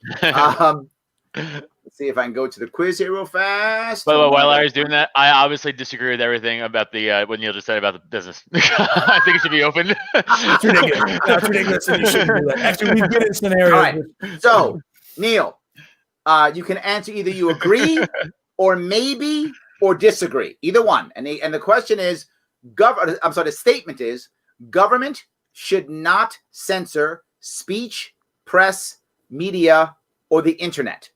let's see if I can go to the quiz here real fast. By the way, while Larry's doing that, I obviously disagree with everything about the what Neil just said about the business. I think it should be open. It's ridiculous. That's ridiculous. And you shouldn't do that. Actually, we get in scenarios. All right. So, Neil, you can answer either you agree or maybe or disagree. Either one. And the question is, the statement is, government should not censor speech, press, media, or the internet.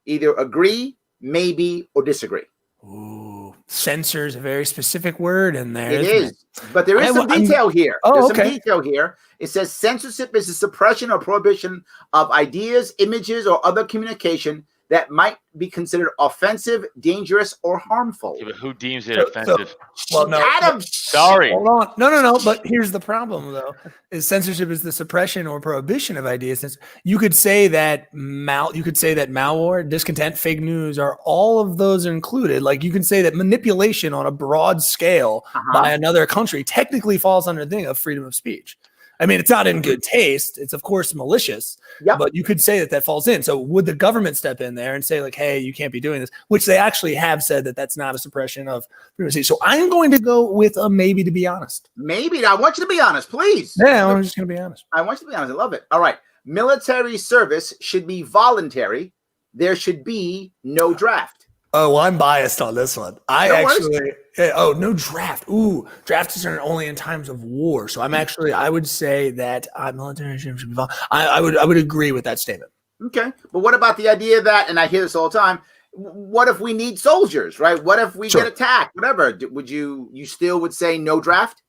Either agree, maybe, or disagree. Ooh, censor is a very specific word in there. It is, but there is some detail here. There's some detail here. It says censorship is the suppression or prohibition of ideas, images, or other communication that might be considered offensive, dangerous, or harmful. Yeah, but who deems it offensive? Well, no, Adam, sorry. Hold on. No. But here's the problem, though: is censorship is the suppression or prohibition of ideas. You could say that malware, discontent, fake news are all of those included. Like you can say that manipulation on a broad scale by another country technically falls under the thing of freedom of speech. I mean, it's not in good taste. It's, of course, malicious, but you could say that falls in. So would the government step in there and say, like, hey, you can't be doing this, which they actually have said that that's not a suppression of freedom of speech. So I'm going to go with a maybe, to be honest. Maybe. I want you to be honest, please. Yeah, I'm just going to be honest. I want you to be honest. I love it. All right. Military service should be voluntary. There should be no draft. Oh, well, I'm biased on this one. No draft. Ooh, drafts are only in times of war. So I would say that military should be voluntary. I would agree with that statement. Okay. But what about the idea that, and I hear this all the time, what if we need soldiers, right? What if we get attacked? Whatever. Would you still would say no draft?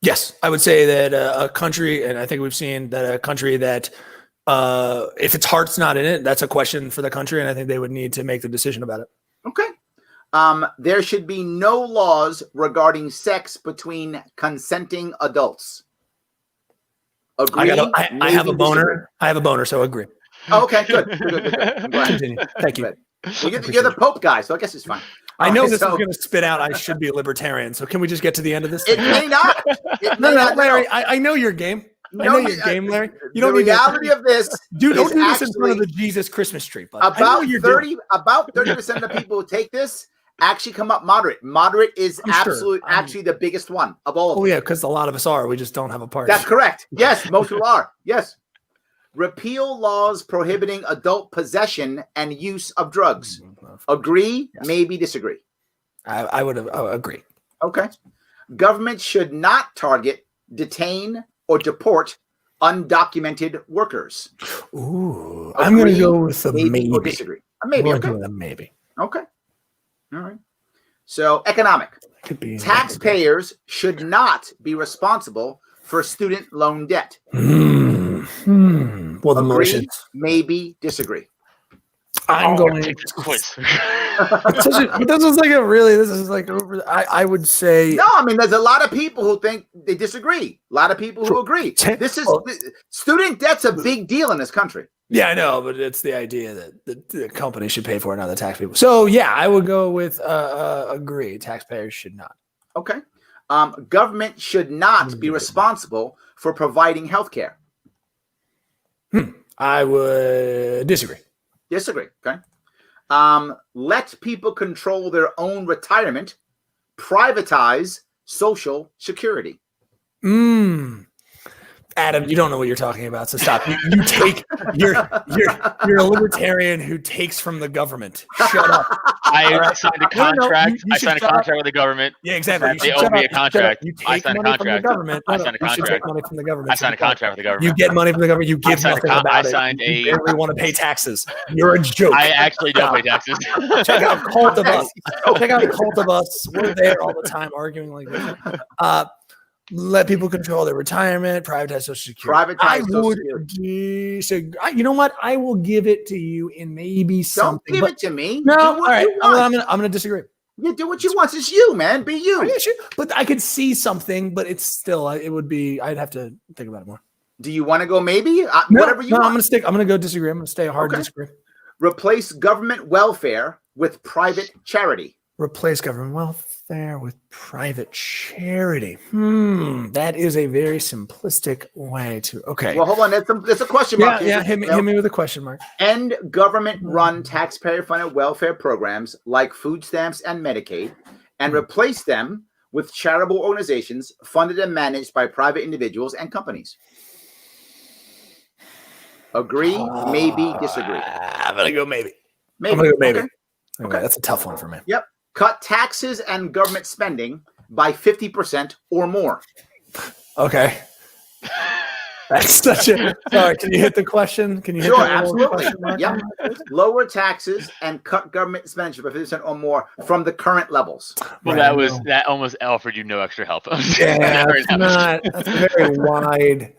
Yes, I would say that a country, and I think we've seen that a country that if its heart's not in it, that's a question for the country, and I think they would need to make the decision about it. Okay. There should be no laws regarding sex between consenting adults. Agree? I have a boner. Disagree. I have a boner, so agree. Oh, okay, good. Continue. Thank you. Well, you're the Pope guy, so I guess it's fine. I know this is going to spit out. I should be a libertarian. So can we just get to the end of this? It may not. No, Larry. I know your game. I know your game, Larry. You don't the reality of this, dude. Don't do this in front of the Jesus Christmas tree. Bud. About 30% of the people who take this actually come up moderate. Moderate is actually the biggest one of all of them. Oh yeah, because a lot of us are. We just don't have a party. That's correct. Yes, most people are. Yes. Repeal laws prohibiting adult possession and use of drugs. Agree? Yes. Maybe disagree. I would agree. Okay. Government should not target, detain, or deport undocumented workers. Ooh, I'm going to go with a maybe. Or disagree. A maybe. Okay. A maybe. Okay. All right. So economic. Taxpayers should not be responsible for student loan debt. Well, the Agree, motions. maybe disagree. I'm going to take this quiz. But this is like a really. This is like I would say. No, I mean, there's a lot of people who think they disagree. A lot of people who agree. This is student debt's a big deal in this country. Yeah, I know, but it's the idea that the company should pay for it, not the tax people. So yeah, I would go with agree. Taxpayers should not. Okay. Government should not be responsible for providing health care. I would disagree. Disagree. Okay. Let people control their own retirement. Privatize Social Security. Adam, you don't know what you're talking about, so stop. You take you're a libertarian who takes from the government. Shut up. I signed a contract. I signed a contract with the government. Yeah, exactly. They owe me a contract. I signed a contract. I signed a contract. Money from the government. I signed a contract with the government. You get money from the government. You give nothing about it. You barely want to pay taxes. You're a joke. I actually don't pay taxes. Check out Cult of Us. Check out Cult of Us. We're there all the time arguing like this. Let people control their retirement, privatize Social Security. Privatize Social Security. You know what? I will give it to you in maybe something. Don't give it to me. No, all right. I'm gonna disagree. You do what you want. It's you, man. Be you. Yeah, sure. But I could see something, but it's still, it would be, I'd have to think about it more. Do you want to go maybe? Whatever you want. I'm going to go disagree. I'm going to stay hard disagree. Replace government welfare with private charity. Replace government welfare with private charity. That is a very simplistic way to. Okay. Well, hold on. That's a question mark. Yeah. Hit me with a question mark. End government-run taxpayer-funded welfare programs like food stamps and Medicaid, and replace them with charitable organizations funded and managed by private individuals and companies. Agree? Maybe? Disagree? I'm gonna go maybe. Maybe. I'm gonna go maybe. Okay. That's a tough one for me. Yep. Cut taxes and government spending by 50% or more. Okay. That's such a. Sorry, can you hit the question? Can you hit Sure, the absolutely. Yep. Lower taxes and cut government expenditure by 50% or more from the current levels. Well, that almost offered you no extra help. Yeah, that's very wide.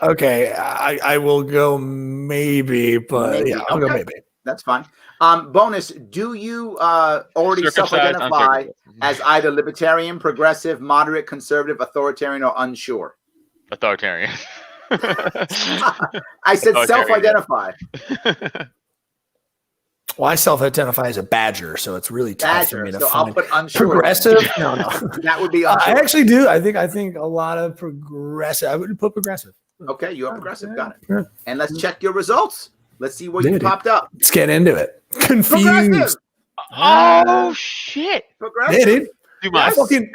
Okay, I will go maybe, but yeah, I'll go maybe. That's fine. Bonus, do you already self-identify as either libertarian, progressive, moderate, conservative, authoritarian, or unsure? Authoritarian. I said self-identify. Well, I self-identify as a badger, so it's really tough for me to so find. I'll put unsure. Progressive? No. That would be unsure. I actually do. I think a lot of progressive. I would put progressive. Okay, you are progressive. Got it. Yeah. And let's check your results. Let's see what you popped up. Let's get into it. Confused. Oh shit! Progressive. Yeah, dude. I fucking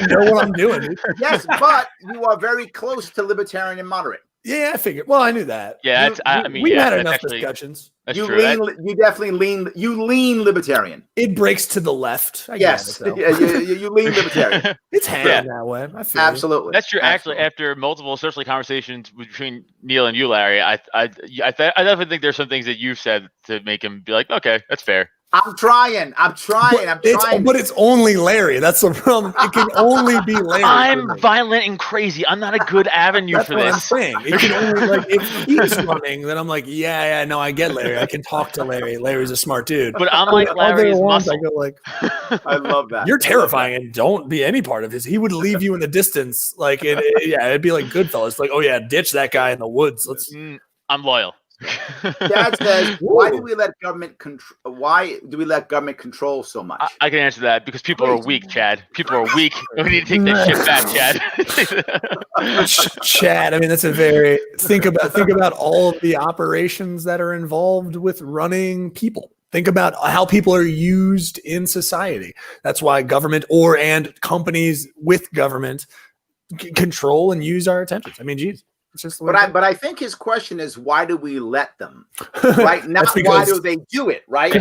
know what I'm doing, dude. Yes, but you are very close to libertarian and moderate. Yeah, I figured. Well, I knew that. Yeah, we've had enough discussions. That's you true. You definitely lean. You lean libertarian. It breaks to the left. Yes, you lean libertarian. It's handled that way. I feel absolutely. That's true. Actually, after multiple socially conversations between Neil and you, Larry, I definitely think there's some things that you've said to make him be like, okay, that's fair. I'm trying. But it's only Larry. That's the problem. It can only be Larry. I'm violent and crazy. I'm not a good avenue for this. That's what I'm saying. It can only if he's running, then I'm like, yeah, no, I get Larry. I can talk to Larry. Larry's a smart dude. But I'm like Larry's muscle. I go like, I love that. You're terrifying, and don't be any part of his. He would leave you in the distance. Like, it'd be like Goodfellas. Like, oh yeah, ditch that guy in the woods. I'm loyal. Dad says, why do we let government control so much? I can answer that because people are weak, Chad. People are weak. We need to take that shit back, Chad. Chad, I mean, that's a very think about all of the operations that are involved with running people. Think about how people are used in society. That's why government and companies with government control and use our attentions. I mean, geez. But I think his question is, why do we let them? Right? Not why do they do it? Right?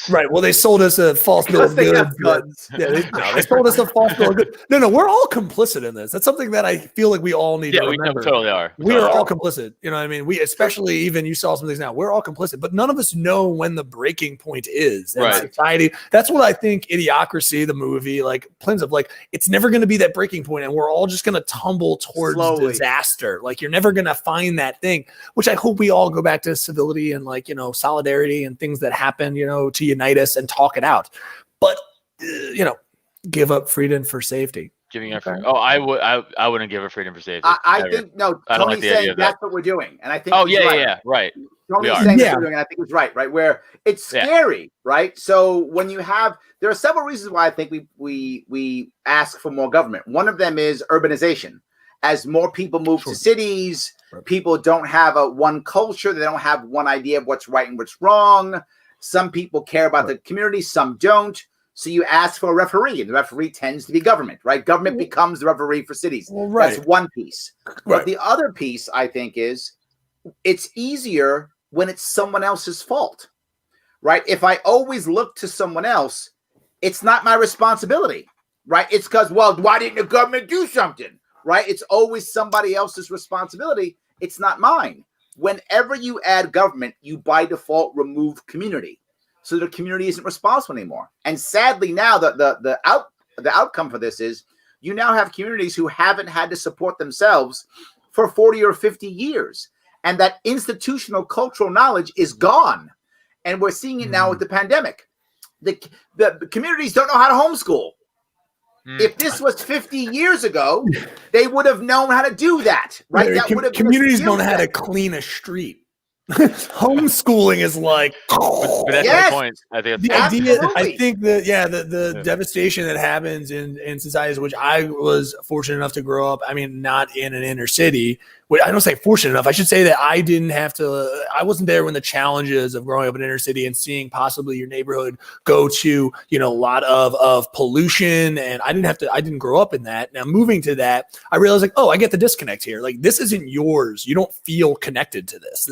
Right. Well, they sold us a false bill of goods. Yeah, they sold us a false bill of goods. No, we're all complicit in this. That's something that I feel like we all need to remember. We totally are. We are all complicit. You know what I mean? We, especially even you saw some of these now, we're all complicit, but none of us know when the breaking point is in society. That's what I think Idiocracy, the movie, like plans of, like, it's never going to be that breaking point, and we're all just going to tumble towards disaster. Like, Like you're never going to find that thing, which I hope we all go back to civility and like, solidarity and things that happen, to unite us and talk it out. But, give up freedom for safety. Giving up freedom. Oh, I wouldn't give up freedom for safety. I think, no, I don't like Tony's the idea saying of that's that. what we're doing. And I think Oh, he's yeah, right. Tony's saying that's what we're doing, and I think he's right, where it's scary, right? So when you have, there are several reasons why I think we ask for more government. One of them is urbanization. As more people move to cities, people don't have one culture. They don't have one idea of what's right and what's wrong. Some people care about the community, some don't. So you ask for a referee, and the referee tends to be government, right? Government becomes the referee for cities. That's one piece. But the other piece, I think, is it's easier when it's someone else's fault, right? If I always look to someone else, it's not my responsibility, right? It's because, well, why didn't the government do something, right? It's always somebody else's responsibility. It's not mine. Whenever you add government, you by default remove community. So the community isn't responsible anymore. And sadly, now the outcome for this is you now have communities who haven't had to support themselves for 40 or 50 years. And that institutional cultural knowledge is gone. And we're seeing it now with the pandemic. The communities don't know how to homeschool. If this was 50 years ago, they would have known how to do that, right? That would have communities don't know how to clean a street. Homeschooling is like, but that's my point. I think the idea. I think that the devastation that happens in societies, which I was fortunate enough to grow up. I mean, not in an inner city. I don't say fortunate enough. I should say that I didn't have to. I wasn't there when the challenges of growing up in an inner city and seeing possibly your neighborhood go to a lot of pollution, and I didn't grow up in that. Now moving to that, I realized like, oh, I get the disconnect here. Like this isn't yours. You don't feel connected to this.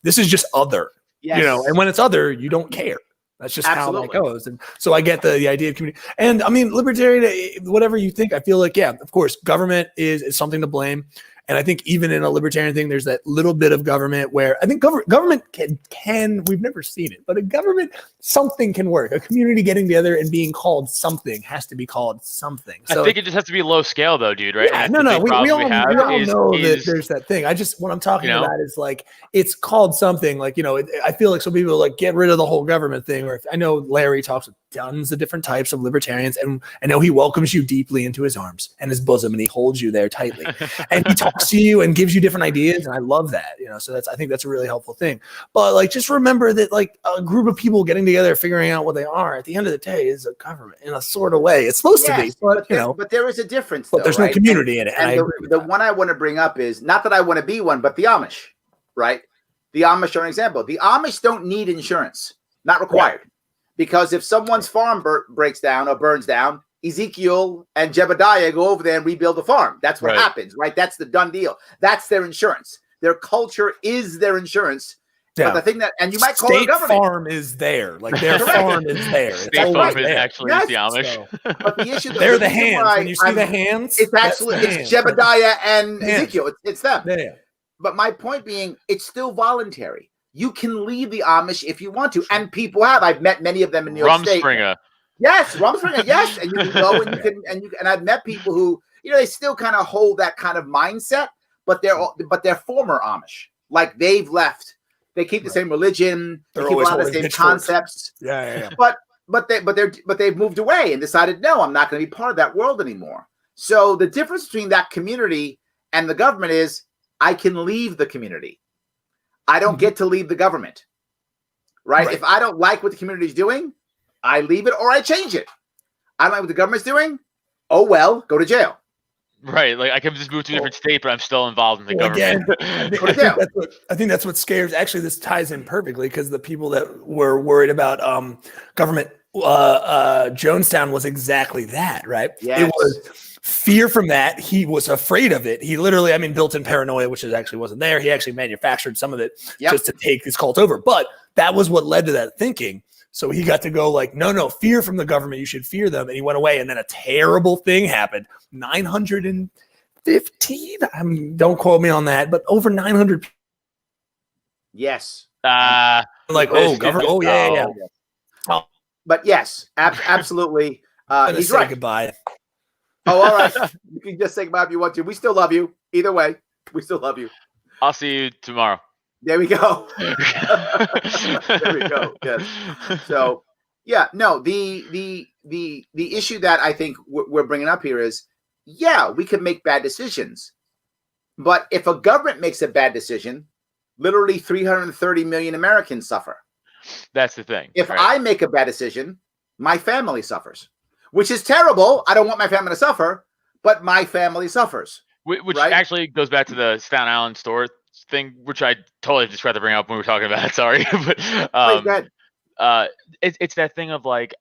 This is just other. Yes. And when it's other, you don't care. That's just how that goes. And so I get the idea of community. And I mean, libertarian, whatever you think, I feel like, yeah, of course, government is something to blame. And I think even in a libertarian thing, there's that little bit of government where I think government can we've never seen it, but a government, something can work. A community getting together and being called something has to be called something. So, I think it just has to be low scale though, dude, right? Yeah, no. We all know that there's that thing. What I'm talking about is like, it's called something like, I feel like some people like get rid of the whole government thing. Or I know Larry talks with tons of different types of libertarians, and I know he welcomes you deeply into his arms and his bosom, and he holds you there tightly. And he talks to you and gives you different ideas, and I love that. So I think that's a really helpful thing. But like, just remember that like a group of people getting together, figuring out what they are, at the end of the day, is a government in a sort of way. It's supposed to be, but there is a difference. But there's no community in it. And the one I want to bring up is not that I want to be one, but the Amish, right? The Amish are an example. The Amish don't need insurance, not required. Right. Because if someone's farm breaks down or burns down, Ezekiel and Jebediah go over there and rebuild the farm. That's what happens, right? That's the done deal. That's their insurance. Their culture is their insurance. Yeah. But the thing and you might call it government. Farm is there. Like their farm is there. State Farm is actually the Amish. So, but the issue they're the hands. When you see the hands, it's actually it's Jebediah and Ezekiel. It's them. Yeah. But my point being, it's still voluntary. You can leave the Amish if you want to, and people have. I've met many of them in New York State. Yes, Rumspringa. Yes, and you can go and you can. I've met people who they still kind of hold that kind of mindset, but they're former Amish. Like they've left. They keep the same religion. They keep a lot of the same concepts. Yeah. But they've moved away and decided, no, I'm not going to be part of that world anymore. So the difference between that community and the government is I can leave the community. I don't get to leave the government, right? If I don't like what the community is doing, I leave it or I change it. I don't like what the government's doing. Oh, well, go to jail. Right. Like I can just move to a different state, but I'm still involved in the government. I think that's what scares. Actually, this ties in perfectly because the people that were worried about government, Jonestown was exactly that, right? Yes. It was fear from that. He was afraid of it. He literally, built in paranoia, which actually wasn't there. He actually manufactured some of it just to take his cult over. But that was what led to that thinking. So he got to go like, no, fear from the government. You should fear them. And he went away. And then a terrible thing happened. 915. Don't quote me on that, but over 900. Yes. Government. Oh, yeah. But yes, absolutely. He's say right. Goodbye. Oh, all right. You can just say goodbye if you want to. We still love you either way. We still love you. I'll see you tomorrow. There we go. There we go. Yes. So, yeah, no, the issue that I think we're bringing up here is, yeah, we can make bad decisions, but if a government makes a bad decision, literally 330 million Americans suffer. That's the thing. If right? I make a bad decision, my family suffers, which is terrible. I don't want my family to suffer, but my family suffers. Which right? actually goes back to the Staten Island store thing, which I totally just tried to bring up when we were talking about it. Sorry, but it's that thing of like,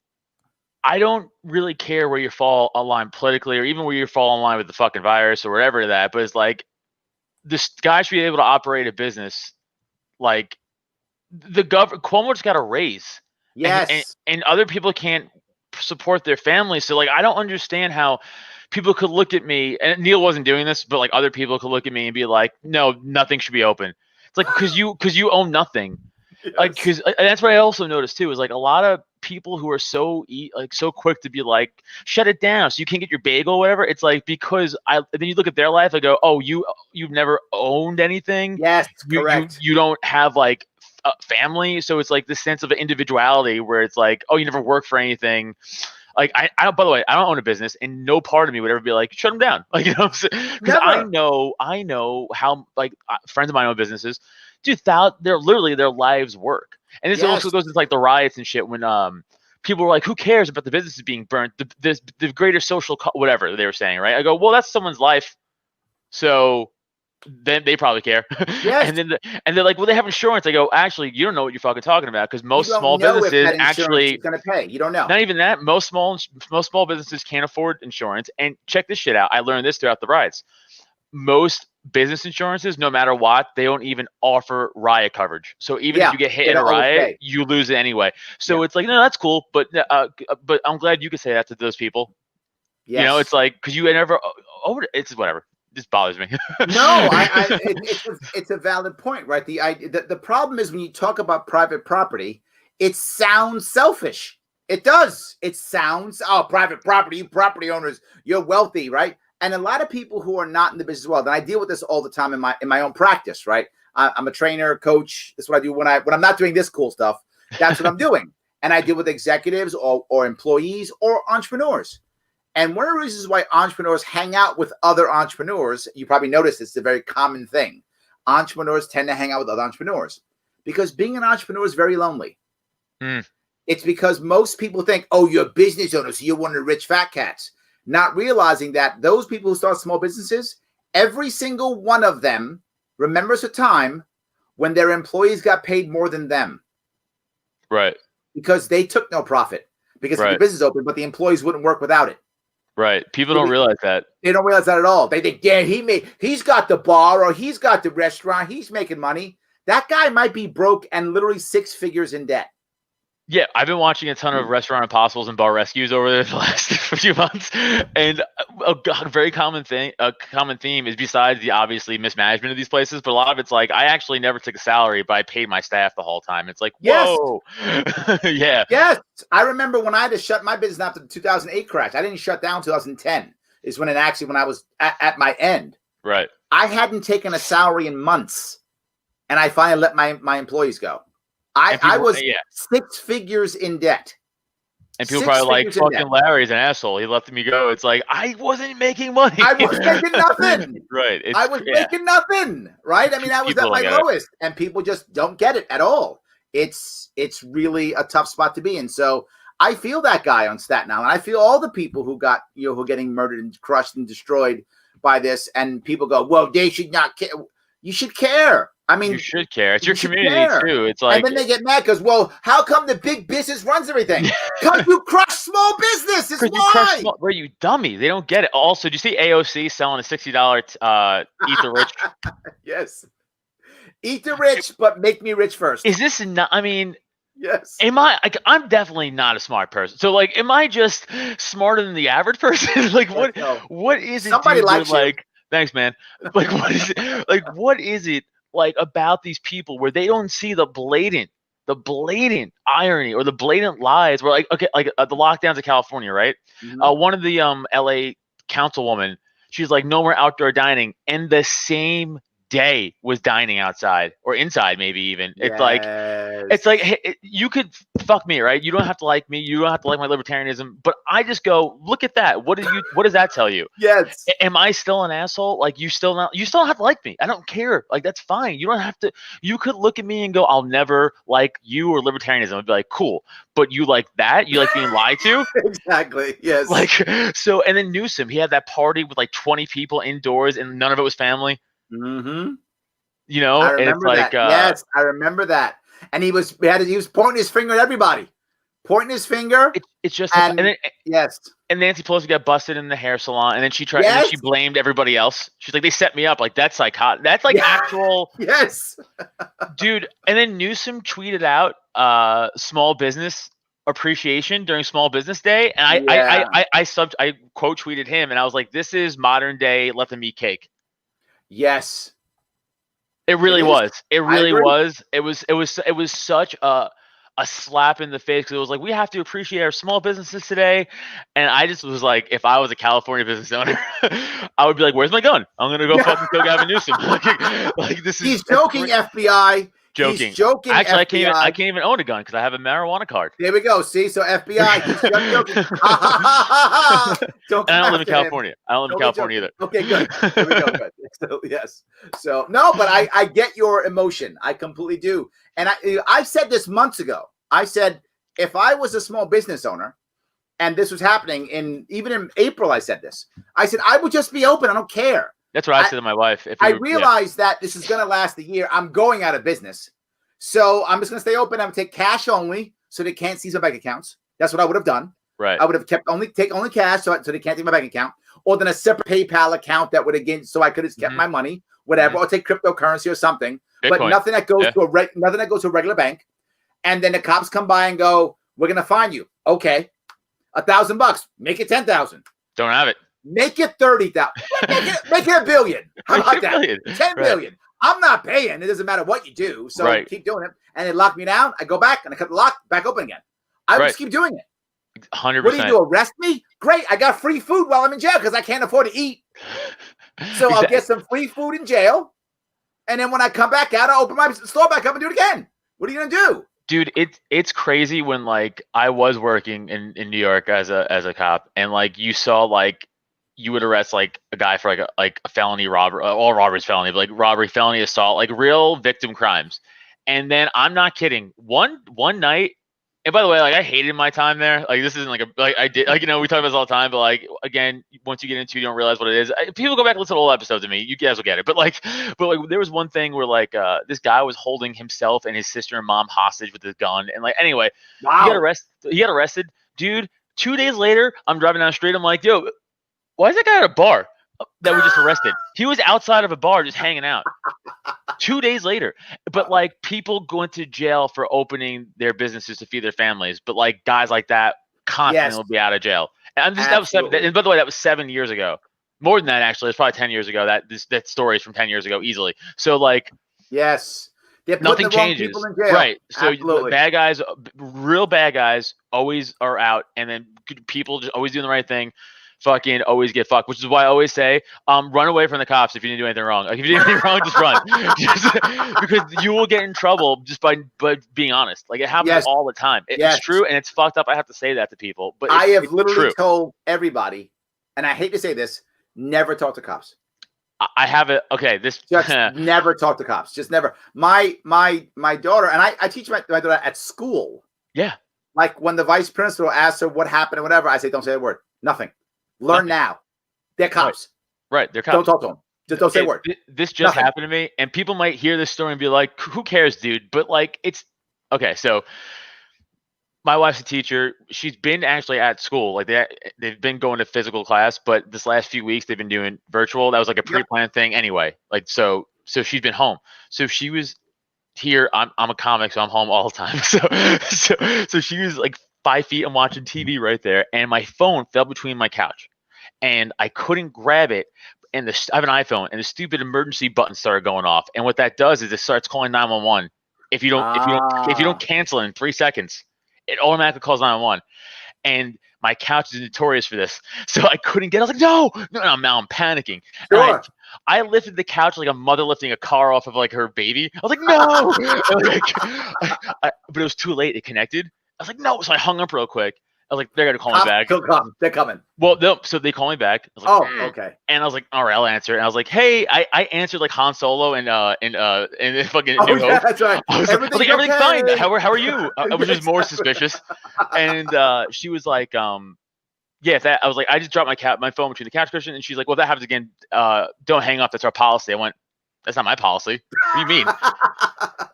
I don't really care where you fall online politically, or even where you fall online with the fucking virus or whatever that. But it's like, this guy should be able to operate a business. Like, the Cuomo just got a raise. Yes, and other people can't support their families. So like, I don't understand how people could look at me, and Neil wasn't doing this, but like other people could look at me and be like, no, nothing should be open. It's like, because you own nothing. Yes. Like, because that's what I also noticed too, is like a lot of people who are so quick to be like, shut it down so you can't get your bagel or whatever. It's like, because then you look at their life, I go, oh, you've never owned anything. Yes, correct. You don't have like a family, so it's like this sense of individuality where it's like, oh, you never work for anything. Like, I by the way, I don't own a business, and no part of me would ever be like, shut them down. Like, you know what I'm saying? Because I know how, like, friends of mine own businesses. Dude, they're literally, their lives work. And this also goes into like the riots and shit when people were like, who cares about the businesses being burnt? The greater social whatever they were saying, right? I go, well, that's someone's life. So then they probably care. Yes. and they're like, well, they have insurance. I go, actually, you don't know what you're fucking talking about, because most small businesses actually going to pay. You don't know. Not even that. Most small businesses can't afford insurance. And check this shit out. I learned this throughout the riots. Most business insurances, no matter what, they don't even offer riot coverage. So even if you get hit in a riot, you lose it anyway. So it's like, no, that's cool, but I'm glad you could say that to those people. Yes. You know, it's like, because you never it's whatever. This bothers me. No, it's a valid point, right? The problem is when you talk about private property, it sounds selfish. It does. It sounds, oh, private property, you property owners, you're wealthy, right? And a lot of people who are not in the business world, and I deal with this all the time in my own practice, right? I'm a trainer, coach. That's what I do when I'm not doing this cool stuff. That's what I'm doing. And I deal with executives or employees or entrepreneurs. And one of the reasons why entrepreneurs hang out with other entrepreneurs, you probably noticed it's a very common thing. Entrepreneurs tend to hang out with other entrepreneurs because being an entrepreneur is very lonely. It's because most people think, oh, you're a business owner, so you're one of the rich fat cats. Not realizing that those people who start small businesses, every single one of them remembers a time when their employees got paid more than them. Right. Because they took no profit. Because the business opened, but the employees wouldn't work without it. Right. People don't realize that. They don't realize that at all. They think, yeah, he's got the bar or he's got the restaurant. He's making money. That guy might be broke and literally 6 figures in debt. Yeah, I've been watching a ton of Restaurant Impossibles and Bar Rescues over the last few months, and a very common theme is, besides the obviously mismanagement of these places, but a lot of it's like, I actually never took a salary, but I paid my staff the whole time. It's like, whoa, yeah. Yes, I remember when I had to shut my business after the 2008 crash. I didn't shut down 2010. Is when I was at my end. Right. I hadn't taken a salary in months, and I finally let my employees go. I was 6 figures in debt. And people probably like, fucking Larry's an asshole. He let me go. It's like, I wasn't making money. I was making nothing. Right. I was making nothing. Right. I mean, I was at my lowest, and people just don't get it at all. It's really a tough spot to be in. So I feel that guy on Staten Island. I feel all the people who got, who are getting murdered and crushed and destroyed by this. And people go, well, they should not care. You should care. I mean, you should care. It's your community too. It's like, and then they get mad because, well, how come the big business runs everything? Because you crush small business. Is why. Where you dummy? They don't get it. Also, do you see AOC selling a $60 Eat the Rich? Yes, eat the rich, but make me rich first. Is this not? I mean, yes. Am I? Like, I'm definitely not a smart person. So, like, am I just smarter than the average person? Like, what? No. What is it? Somebody likes you. Like, thanks, man. Like, what is it? Like, what is it? Like, about these people where they don't see the blatant irony or the blatant lies, where, like, okay, like the lockdowns of California, right? Mm-hmm. One of the LA councilwoman She's like, no more outdoor dining. And the same day was dining outside or inside, maybe even. It's like, hey, you could fuck me, right? You don't have to like me. You don't have to like my libertarianism. But I just go, look at that. What does that tell you? Yes. Am I still an asshole? Like, you still don't have to like me. I don't care. Like, that's fine. You don't have to. You could look at me and go, I'll never like you or libertarianism. I'd be like, cool. But you like that? You like being lied to? Exactly. Yes. Like, so, and then Newsom, he had that party with like 20 people indoors and none of it was family. Mm-hmm. You know, I remember it's like, that. Yes, I remember that. And he was pointing his finger at everybody, pointing his finger. It's just, and then, yes. And Nancy Pelosi got busted in the hair salon, and then she tried, and then she blamed everybody else. She's like, they set me up. Like, that's psychotic. That's like actual. Yes. Dude. And then Newsom tweeted out small business appreciation during Small Business Day, and I quote tweeted him, and I was like, this is modern day let them eat cake. Yes. It really was. It really was. It was such a slap in the face, because it was like, we have to appreciate our small businesses today. And I just was like, if I was a California business owner, I would be like, where's my gun? I'm gonna go fucking kill Gavin Newsom. like this is. He's joking, FBI. Joking. He's joking. Actually, FBI. I can't even own a gun because I have a marijuana card. There we go. See, so FBI. He's just joking. And I don't live in California. I don't live in California either. Okay, good. There we go. Good. So, yes. So no, but I get your emotion. I completely do. And I said this months ago. I said, if I was a small business owner and this was happening even in April, I said this. I said, I would just be open. I don't care. That's what I said to my wife. I realized that this is going to last a year. I'm going out of business. So I'm just going to stay open. I'm going to take cash only so they can't seize my bank accounts. That's what I would have done. Right. I would have take only cash so they can't take my bank account, or then a separate PayPal account that would again, so I could have kept my money, whatever, or take cryptocurrency or something. Bitcoin. But nothing that goes to a regular bank. And then the cops come by and go, we're going to fine you. Okay. $1,000. Make it 10,000. Don't have it. Make it 30,000. Make it $1 billion. How about that? 10 billion. I'm not paying. It doesn't matter what you do. So keep doing it. And they lock me down. I go back and I cut the lock back open again. I just keep doing it. 100%. What do you do? Arrest me? Great. I got free food while I'm in jail because I can't afford to eat. So I'll get some free food in jail. And then when I come back out, I'll open my store back up and do it again. What are you going to do? Dude, it's crazy when like I was working in New York as a cop, and like you saw like you would arrest like a guy for like a felony robbery, all robberies felony, but like robbery, felony, assault, like real victim crimes. And then I'm not kidding. One night, and by the way, like I hated my time there. Like this isn't I did, like, you know, we talk about this all the time, but like again, once you get into it, you don't realize what it is. People go back and listen to old episodes of me. You guys will get it. But like there was one thing where like this guy was holding himself and his sister and mom hostage with his gun, and like anyway, he got arrested, dude. 2 days later, I'm driving down the street. I'm like, yo, why is that guy at a bar that we just arrested? He was outside of a bar just hanging out. 2 days later. But like people going to jail for opening their businesses to feed their families. But like guys like that constantly will be out of jail. And that was and by the way, that was 7 years ago. More than that, actually. It's probably 10 years ago. That story is from 10 years ago easily. So like, yes, nothing changes. Right. So absolutely. Bad guys, real bad guys always are out, and then people just always doing the right thing fucking always get fucked, which is why I always say, run away from the cops if you didn't do anything wrong. Like if you did anything wrong, just run. Because you will get in trouble just by being honest. Like it happens all the time. It's true, and it's fucked up. I have to say that to people, but I have literally told everybody, and I hate to say this, never talk to cops. I have it. Okay, this just never talk to cops. Just never. My daughter, and I teach my daughter at school. Yeah. Like when the vice principal asks her what happened or whatever, I say, don't say a word. Nothing. Learn now. They're cops. Right. They're cops. Don't talk to them. Just don't say a word. This just happened to me, and people might hear this story and be like, who cares, dude? But like, it's okay. So my wife's a teacher. She's been actually at school. Like they've been going to physical class, but this last few weeks they've been doing virtual. That was like a pre-planned thing anyway. Like, so she's been home. So she was here. I'm a comic, so I'm home all the time. So she was like 5 feet. I'm watching TV right there, and my phone fell between my couch, and I couldn't grab it. And I have an iPhone, and the stupid emergency button started going off. And what that does is it starts calling 911. If you don't cancel it in 3 seconds, it automatically calls 911. and my couch is notorious for this, so I couldn't get. I was like, no. Now I'm panicking. Sure. I lifted the couch like a mother lifting a car off of like her baby. I was like, no. But it was too late. It connected. I was like, no. So I hung up real quick. I was like, they're gonna call me back. They'll come. They're coming. Well, so they call me back. I was like, okay. And I was like, all right, I'll answer. And I was like, hey, I answered like Han Solo and fucking New Hope. That's right. I was like, everything's fine. How are you? I was just more suspicious. And she was like, yeah, I was like, I just dropped my phone between the couch cushion, and she's like, well, if that happens again, don't hang up. That's our policy. I went, that's not my policy. What do you mean?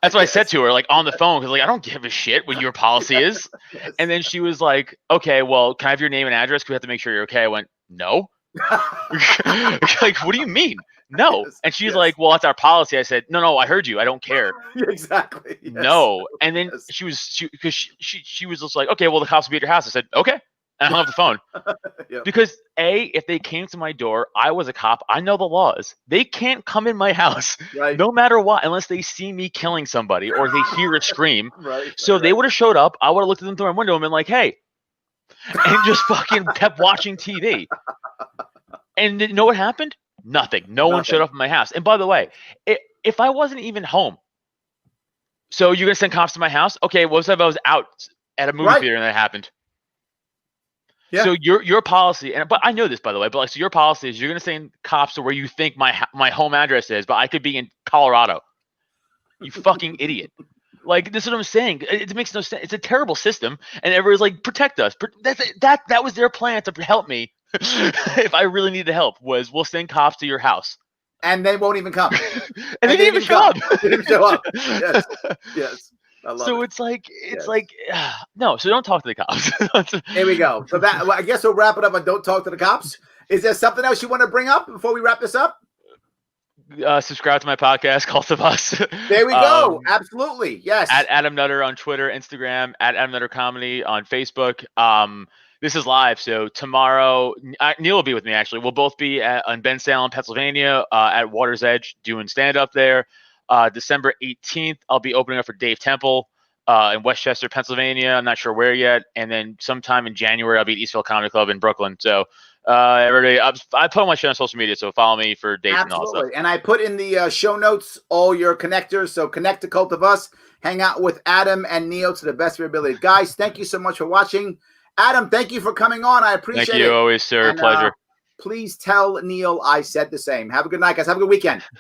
That's what I said to her, like on the phone, because like I don't give a shit what your policy is. Yes. And then she was like, okay, well, can I have your name and address? Because we have to make sure you're okay. I went, no. Like, what do you mean? No. Yes, And she's yes. like, well, that's our policy. I said, no, I heard you. I don't care. Exactly. Yes. No. And then Yes. she was just like, okay, well, the cops will be at your house. I said, okay. And I hung up the phone. Yep. Because if they came to my door, I was a cop. I know the laws. They can't come in my house, Right. no matter what, unless they see me killing somebody or they hear a scream. Right. So they would have showed up. I would have looked at them through my window and been like, hey, and just fucking kept watching TV. And you know what happened? Nothing. No one showed up in my house. And by the way, if I wasn't even home, so you're going to send cops to my house? Okay, what if I was out at a movie theater and that happened? Yeah. So your policy, but I know this, by the way, but like, so your policy is you're going to send cops to where you think my home address is, but I could be in Colorado. You fucking idiot. Like, this is what I'm saying. It makes no sense. It's a terrible system, and everyone's like, protect us. That was their plan to help me. If I really needed help, was we'll send cops to your house. And they won't even come. And they didn't even show up. They didn't show up. Yes. Yes. I love So it. it's like no. So don't talk to the cops. Here we go. So that, well, I guess we'll wrap it up on don't talk to the cops. Is there something else you want to bring up before we wrap this up? Subscribe to my podcast, Cult of Us. There we go. Absolutely. Yes. At Adam Nutter on Twitter, Instagram, at Adam Nutter Comedy on Facebook. This is live, so tomorrow Neil will be with me. Actually, we'll both be on Ben Salem, Pennsylvania, at Water's Edge, doing stand up there. December 18th, I'll be opening up for Dave Temple in Westchester, Pennsylvania. I'm not sure where yet. And then sometime in January, I'll be at Eastville Comedy Club in Brooklyn. So everybody, I put all my shit on social media, so follow me for dates and all that stuff. And I put in the show notes all your connectors. So connect to Cult of Us. Hang out with Adam and Neil to the best of your ability. Guys, thank you so much for watching. Adam, thank you for coming on. I appreciate it. Thank you always, sir. And, pleasure. Please tell Neil I said the same. Have a good night, guys. Have a good weekend.